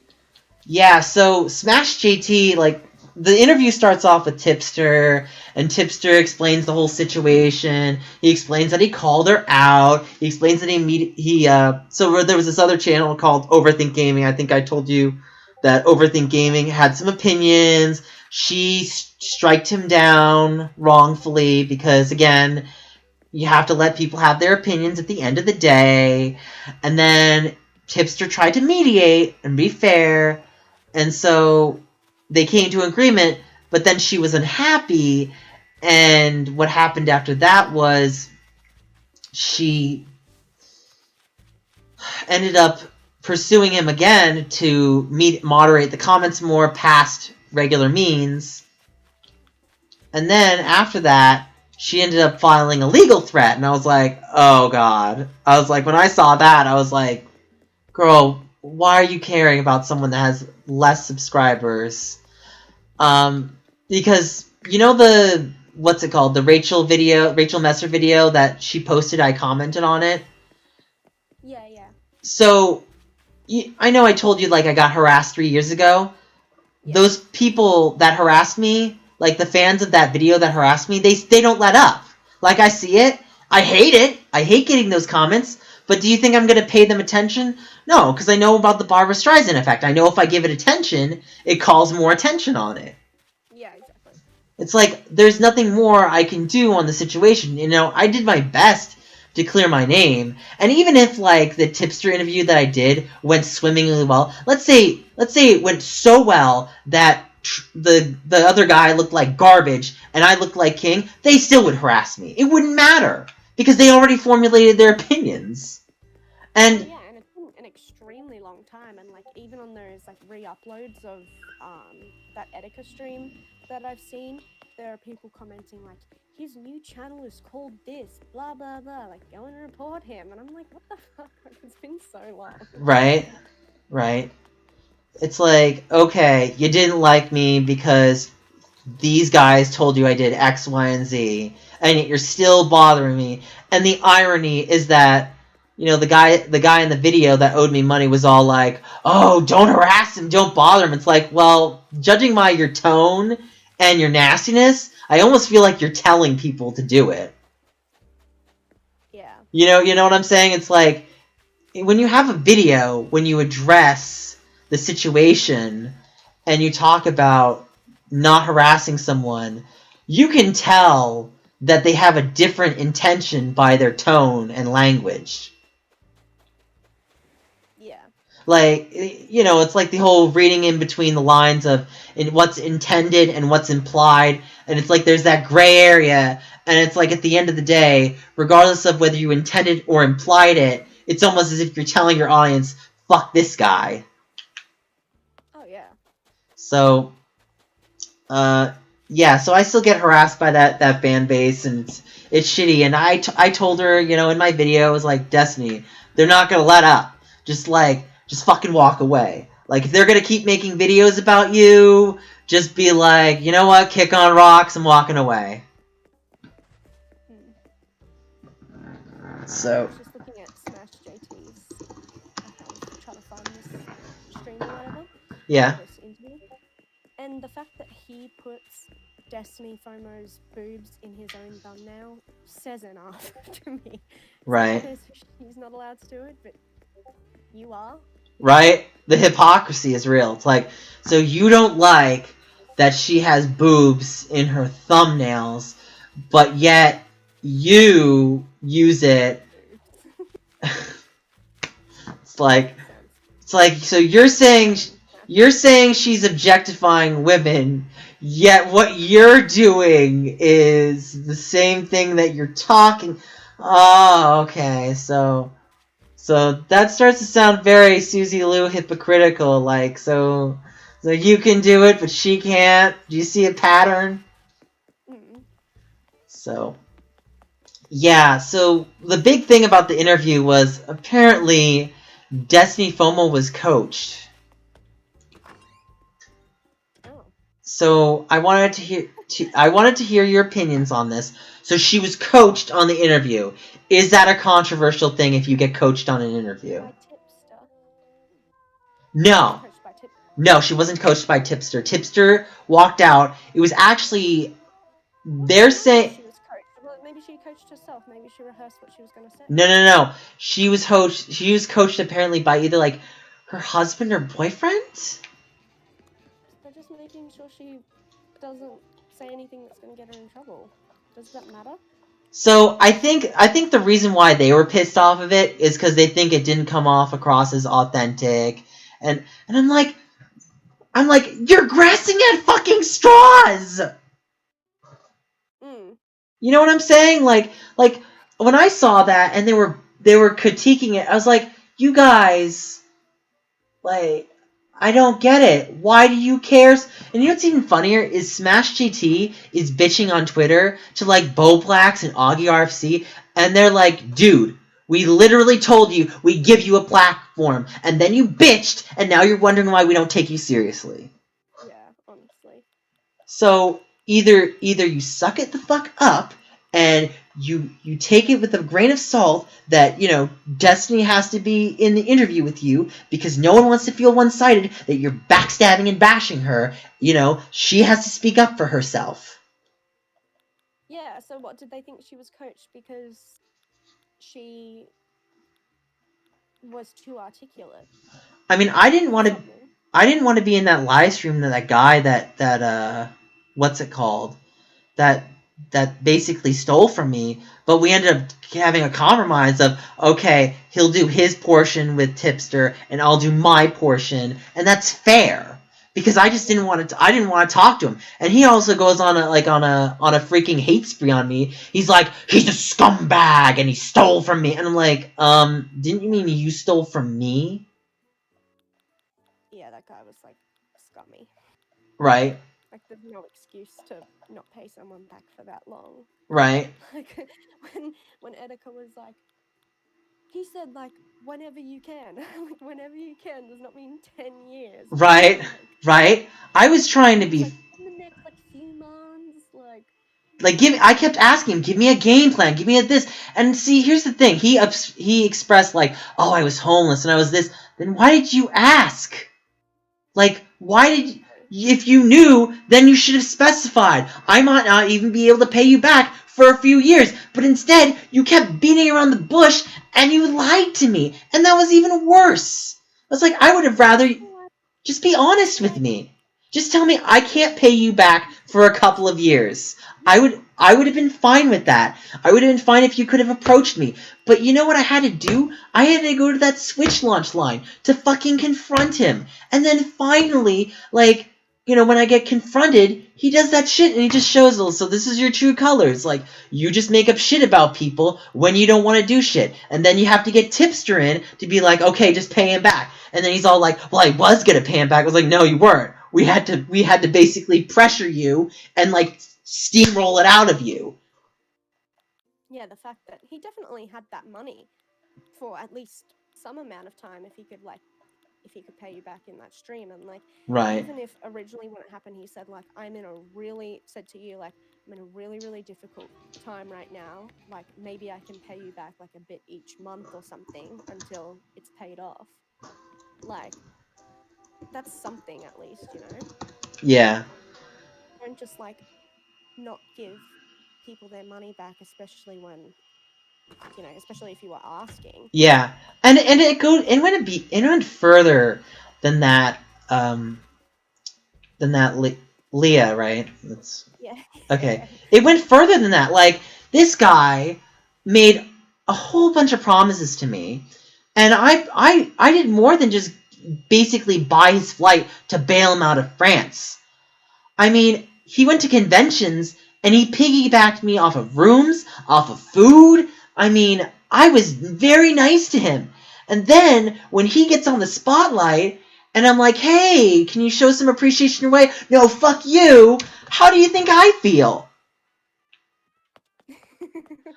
Yeah, so Smash JT, like, the interview starts off with Tipster, and Tipster explains the whole situation. He explains that he called her out. He explains that so there was this other channel called Overthink Gaming. I think I told you that Overthink Gaming had some opinions. She striked him down wrongfully because, again, You have to let people have their opinions at the end of the day. And then Tipster tried to mediate and be fair. And so they came to an agreement, but then she was unhappy. And what happened after that was she ended up pursuing him again to moderate the comments more past regular means. And then after that, she ended up filing a legal threat, and I was like, oh god. I was like, when I saw that, I was like, girl, why are you caring about someone that has less subscribers? Because, you know the, what's it called, the Rachel Messer video that she posted, I commented on it? Yeah, yeah. So, I know I told you, like, I got harassed 3 years ago. Yeah. Those people that harassed me, like the fans of that video that harassed me, they don't let up. Like, I see it. I hate it. I hate getting those comments. But do you think I'm going to pay them attention? No, because I know about the Barbra Streisand effect. I know if I give it attention, it calls more attention on it. Yeah, exactly. It's like, there's nothing more I can do on the situation. You know, I did my best to clear my name. And even if, like, the Tipster interview that I did went swimmingly well, let's say it went so well that the other guy looked like garbage and I looked like king, they still would harass me. It wouldn't matter because they already formulated their opinions. And yeah, and it's been an extremely long time, and like even on those like re-uploads of that Etika stream that I've seen, there are people commenting like, his new channel is called this, blah blah blah, like go and report him, and I'm like, what the fuck? It's been so long. right. It's like, okay, you didn't like me because these guys told you I did X, Y, and Z, and yet you're still bothering me. And the irony is that, you know, the guy in the video that owed me money was all like, oh, don't harass him, don't bother him. It's like, well, judging by your tone and your nastiness, I almost feel like you're telling people to do it. Yeah. You know what I'm saying? It's like, when you have a video, when you address the situation and you talk about not harassing someone, you can tell that they have a different intention by their tone and language. Yeah. Like, you know, it's like the whole reading in between the lines of what's intended and what's implied, and it's like there's that gray area, and it's like at the end of the day, regardless of whether you intended or implied it, it's almost as if you're telling your audience, fuck this guy. Oh yeah. So, yeah, so I still get harassed by that fan base, and it's shitty. And I told her, you know, in my video, I was like, Destiny, they're not gonna let up. Just fucking walk away. Like, if they're gonna keep making videos about you, just be like, you know what, kick on rocks, I'm walking away. So. I was just looking at Smash JT's to try to find this stream or whatever. Yeah. This interview. And the fact that he puts Destiny FOMO's boobs in his own thumbnail says enough to me. Right. He's not allowed to do it, but you are. Right? The hypocrisy is real. It's like, so you don't like that she has boobs in her thumbnails, but yet you use it. It's like, so you're saying she's objectifying women, yet what you're doing is the same thing that you're talking. Oh, okay, so that starts to sound very Susie Lou hypocritical, like, so you can do it, but she can't. Do you see a pattern? So, yeah, so the big thing about the interview was apparently Destiny FOMO was coached. So I wanted to hear your opinions on this. So she was coached on the interview. Is that a controversial thing if you get coached on an interview? By Tipster. No. No, she wasn't coached by Tipster. Tipster walked out. It was actually, they're saying... She was coached. Well, maybe she coached herself. Maybe she rehearsed what she was going to say. No. She was coached apparently by either, like, her husband or boyfriend? They're just making sure she doesn't say anything that's going to get her in trouble. Does that matter? So I think the reason why they were pissed off of it is because they think it didn't come off across as authentic, and I'm like you're grasping at fucking straws. Mm. You know what I'm saying? Like when I saw that and they were critiquing it, I was like, you guys, like, I don't get it. Why do you care? And you know what's even funnier is Smash GT is bitching on Twitter to like Bo Blacks and Augie RFC, and they're like, dude, we literally told you we give you a platform, and then you bitched, and now you're wondering why we don't take you seriously. Yeah, honestly. So either you suck it the fuck up and you take it with a grain of salt that, you know, Destiny has to be in the interview with you because no one wants to feel one-sided that you're backstabbing and bashing her. You know, she has to speak up for herself. Yeah, so what, did they think she was coached because she was too articulate? I mean, I didn't want to be in that live stream that guy that what's it called? That basically stole from me, but we ended up having a compromise of, okay, he'll do his portion with Tipster and I'll do my portion, and that's fair because I just didn't want to talk to him. And he also goes on a freaking hate spree on me. He's like, he's a scumbag and he stole from me, and I'm like, didn't you mean you stole from me? Yeah, that guy was like scummy. Right. Like, there's no excuse to not pay someone back for that long. Right. Like, when Edeka was like, he said, like, whenever you can. Like, whenever you can does not mean 10 years. Right. Like, Right. I was trying to be... like, in the next, like, few months, like... Like, I kept asking him, give me a game plan, give me a this. And see, here's the thing. He expressed, like, oh, I was homeless and I was this. Then why did you ask? Like, why did... If you knew, then you should have specified. I might not even be able to pay you back for a few years. But instead, you kept beating around the bush and you lied to me. And that was even worse. I was like, I would have rather... Just be honest with me. Just tell me I can't pay you back for a couple of years. I would have been fine with that. I would have been fine if you could have approached me. But you know what I had to do? I had to go to that Switch launch line to fucking confront him. And then finally, like, you know, when I get confronted, he does that shit and he just shows, so this is your true colors. Like, you just make up shit about people when you don't want to do shit. And then you have to get Tipster in to be like, okay, just pay him back. And then he's all like, well, I was going to pay him back. I was like, no, you weren't. We had to basically pressure you and, like, steamroll it out of you. Yeah, the fact that he definitely had that money for at least some amount of time if he could pay you back in that stream. And, like, right. Even if originally when it happened he said, like, I'm in a really really difficult time right now, like, maybe I can pay you back, like, a bit each month or something until it's paid off. Like, that's something at least, you know? Yeah. Don't just, like, not give people their money back, especially when, you know, especially if you were asking. Yeah. And it went further than that, Leah, right? That's Yeah. okay. It went further than that. Like, this guy made a whole bunch of promises to me, and I did more than just basically buy his flight to bail him out of France. I mean, he went to conventions and he piggybacked me off of rooms, off of food. I mean, I was very nice to him. And then when he gets on the spotlight and I'm like, hey, can you show some appreciation your way? No, fuck you. How do you think I feel?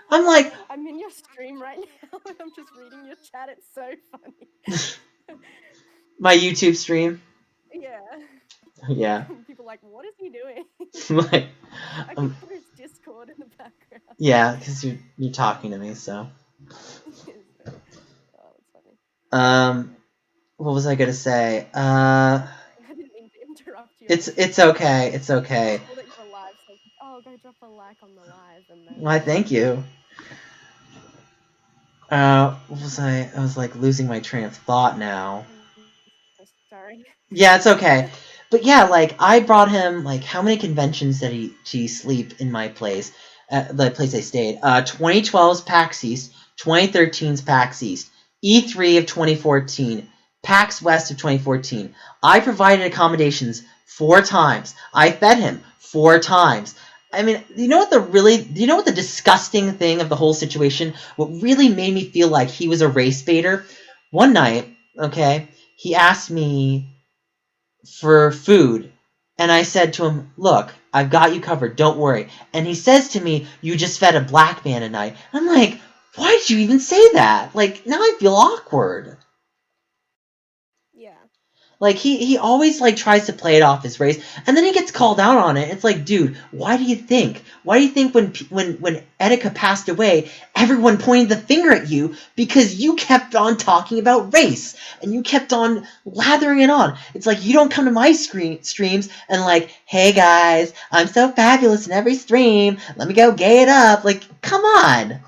I'm like... I'm in your stream right now and I'm just reading your chat. It's so funny. My YouTube stream? Yeah. Yeah. People are like, what is he doing? Like, I can put his Discord in the background. yeah, because you're talking to me, so. Oh, that's funny. What was I gonna say? I didn't mean to interrupt you. It's okay. It's okay. I saw that you're alive, so go drop a like on the live and then. Why, thank you. What was I? I was like losing my train of thought now. Sorry. Yeah, it's okay. But yeah, like, I brought him, like, how many conventions did he sleep in my place? at the place I stayed. 2012's PAX East, 2013's PAX East, E3 of 2014, PAX West of 2014. I provided accommodations 4 times. I fed him 4 times. I mean, you know what the disgusting thing of the whole situation, what really made me feel like he was a race baiter? One night, okay, he asked me for food, and I said to him, look, I've got you covered, don't worry. And he says to me, you just fed a black man tonight. I'm like, why did you even say that? Like, now I feel awkward. Yeah. Like, he always, like, tries to play it off his race, and then he gets called out on it. It's like, dude, why do you think? Why do you think when Etika passed away, everyone pointed the finger at you because you kept on talking about race, and you kept on lathering it on? It's like, you don't come to my streams and like, hey guys, I'm so fabulous in every stream, let me go gay it up. Like, come on.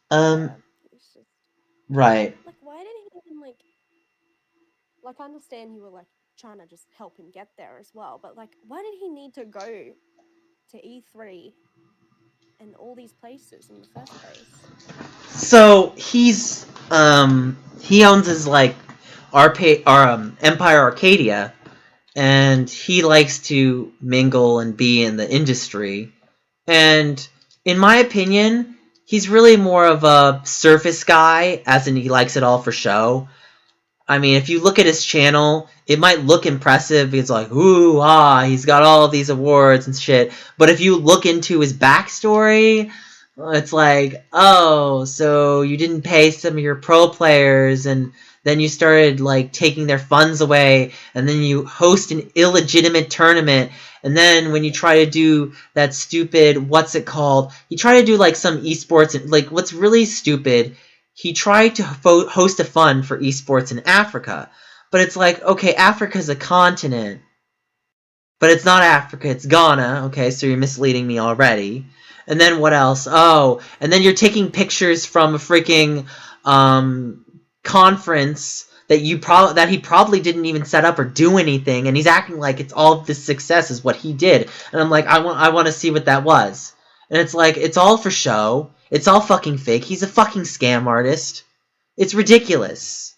Yeah, it's just, Right. like, why did he even, like, I understand you were, like, trying to just help him get there as well, but, like, why did he need to go to E3 and all these places in the first place? So he owns his like Empire Arcadia, and he likes to mingle and be in the industry. And in my opinion, he's really more of a surface guy, as in he likes it all for show. I mean, if you look at his channel, it might look impressive. It's like, ooh, he's got all these awards and shit. But if you look into his backstory, it's like, oh, so you didn't pay some of your pro players, and then you started, like, taking their funds away, and then you host an illegitimate tournament, and then when you try to do that stupid, what's it called? You try to do, like, some esports, and, like, what's really stupid, he tried to host a fund for esports in Africa. But it's like, okay, Africa's a continent. But it's not Africa, it's Ghana. Okay, so you're misleading me already. And then what else? Oh, and then you're taking pictures from a freaking conference that he probably didn't even set up or do anything, and he's acting like it's all of this success is what he did. And I'm like, I want to see what that was. And it's like, it's all for show. It's all fucking fake. He's a fucking scam artist. It's ridiculous.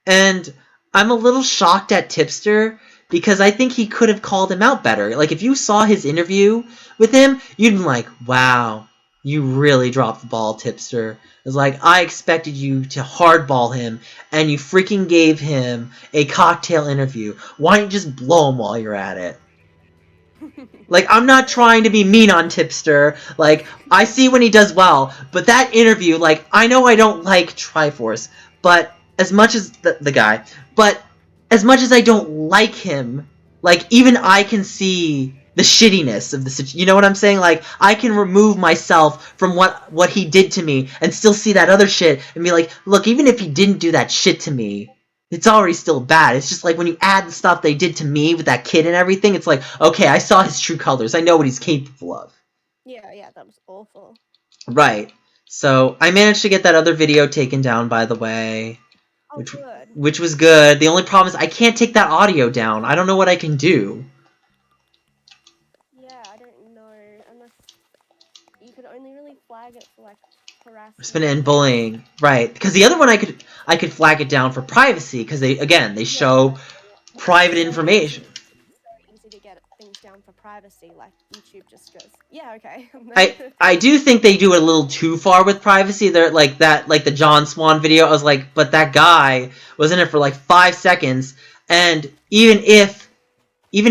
And I'm a little shocked at Tipster because I think he could have called him out better. Like, if you saw his interview with him, you'd be like, wow, you really dropped the ball, Tipster. It's like, I expected you to hardball him, and you freaking gave him a cocktail interview. Why don't you just blow him while you're at it? Like, I'm not trying to be mean on Tipster. Like, I see when he does well, but that interview, like, I know I don't like Triforce, but as much as the guy, but as much as I don't like him, like, even I can see the shittiness of the situation. You know what I'm saying? Like, I can remove myself from what he did to me and still see that other shit and be like, look, even if he didn't do that shit to me, it's already still bad. It's just like when you add the stuff they did to me with that kid and everything, it's like, okay, I saw his true colors. I know what he's capable of. Yeah, that was awful. Right. So, I managed to get that other video taken down, by the way. Oh, good. Which was good. The only problem is I can't take that audio down. I don't know what I can do. Yeah, I don't know. Unless you could only really flag it for, like, harassment. Harassment and bullying. Right. Because the other one I could flag it down for privacy, because they show private information. It's so easy to get things down for privacy, like YouTube just goes, yeah, okay. I do think they do it a little too far with privacy. They're like the John Swan video. I was like, but that guy was in it for like 5 seconds, and even if he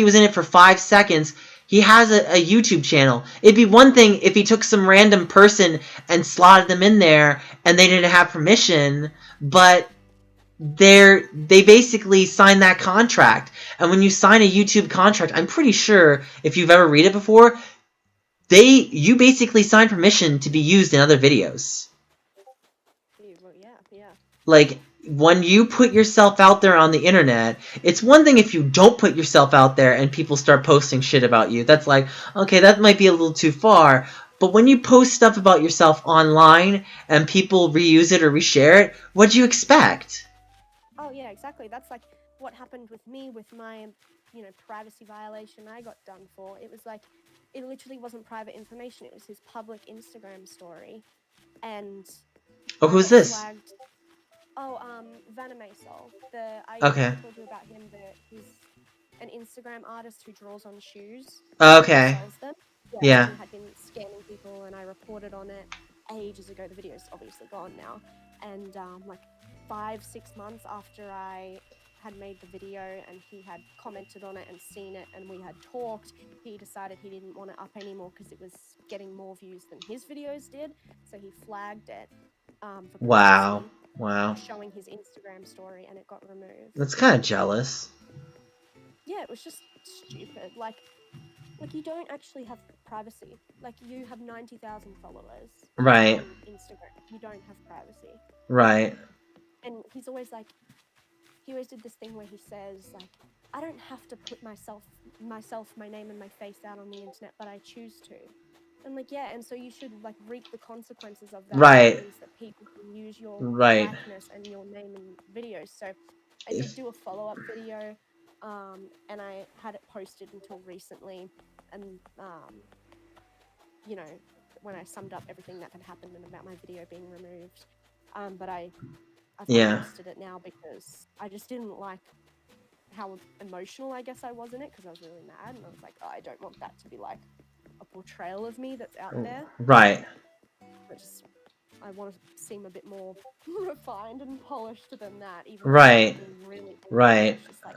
was in it for 5 seconds, he has a YouTube channel. It'd be one thing if he took some random person and slotted them in there and they didn't have permission, but they basically signed that contract. And when you sign a YouTube contract, I'm pretty sure, if you've ever read it before, you basically sign permission to be used in other videos. Yeah. Like, when you put yourself out there on the internet, it's one thing if you don't put yourself out there and people start posting shit about you. That's like, okay, that might be a little too far. But when you post stuff about yourself online and people reuse it or reshare it, what do you expect? Oh, yeah, exactly. That's like what happened with me with my, you know, privacy violation I got done for. It was like, it literally wasn't private information. It was his public Instagram story, and Oh, I who's got this? flagged. Oh, Vanimasol. I Okay. told you about him. He's an Instagram artist who draws on shoes. Okay. And sells them. Yeah. He had been scamming people, and I reported on it ages ago. The video's obviously gone now, and like 5-6 months after I had made the video and he had commented on it and seen it and we had talked, he decided he didn't want it up anymore because it was getting more views than his videos did, so he flagged it for Wow. privacy, Wow. showing his Instagram story, and it got removed. That's kind of jealous. Yeah, it was just stupid. Like you don't actually have privacy. Like, you have 90,000 followers Right. on Instagram. You don't have privacy. Right. And he's always like, he always did this thing where he says, like, I don't have to put myself, my name and my face out on the internet, but I choose to. And like, yeah, and so you should like reap the consequences of that. Right. That means that people can use your Right. likeness and your name in videos. So I did do a follow-up video, and I had it posted until recently, and you know, when I summed up everything that had happened and about my video being removed, but I've posted it now because I just didn't like how emotional I guess I was in it, because I was really mad, and I was like, oh, I don't want that to be like a portrayal of me that's out there. Right. I want to seem a bit more refined and polished than that. Even Right. Really, right. it's just like,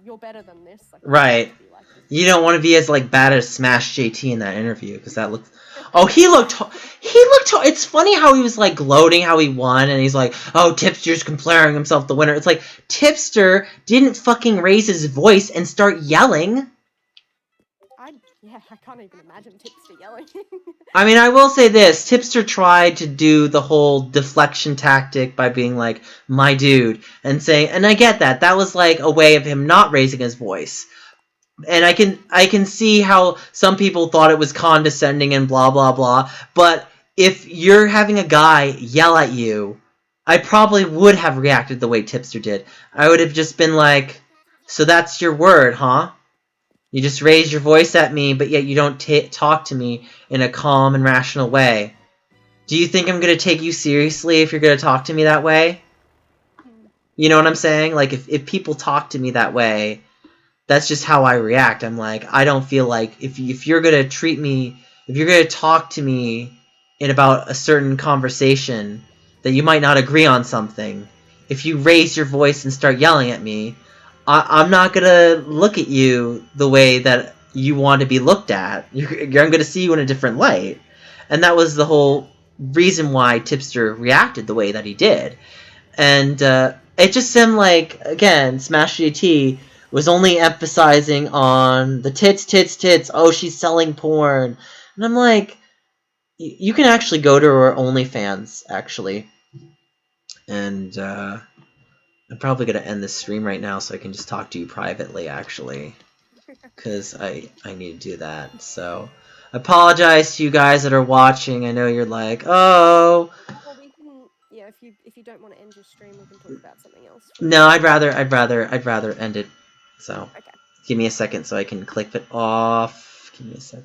you're better than this. Like, right. Like this. You don't want to be as like bad as Smash JT in that interview, because that looked. Oh, he looked. It's funny how he was like gloating how he won, and he's like, "Oh, Tipster's comparing himself the winner." It's like Tipster didn't fucking raise his voice and start yelling. I can't even imagine Tipster yelling. I mean, I will say this. Tipster tried to do the whole deflection tactic by being like, my dude, and saying, and I get that. That was like a way of him not raising his voice. And I can see how some people thought it was condescending and blah, blah, blah. But if you're having a guy yell at you, I probably would have reacted the way Tipster did. I would have just been like, so that's your word, huh? You just raise your voice at me, but yet you don't talk to me in a calm and rational way. Do you think I'm going to take you seriously if you're going to talk to me that way? You know what I'm saying? Like, if people talk to me that way, that's just how I react. I'm like, I don't feel like, if you're going to treat me, if you're going to talk to me in about a certain conversation that you might not agree on something, if you raise your voice and start yelling at me, I'm not going to look at you the way that you want to be looked at. I'm going to see you in a different light. And that was the whole reason why Tipster reacted the way that he did. And it just seemed like, again, Smash GT was only emphasizing on the tits, oh, she's selling porn. And I'm like, you can actually go to her OnlyFans, actually. And I'm probably going to end this stream right now so I can just talk to you privately, actually. Because I need to do that. So, I apologize to you guys that are watching. I know you're like, oh. Well, we can, yeah, if you don't want to end your stream, we can talk about something else. No, I'd rather end it. So, okay. Give me a second so I can click it off. Give me a second.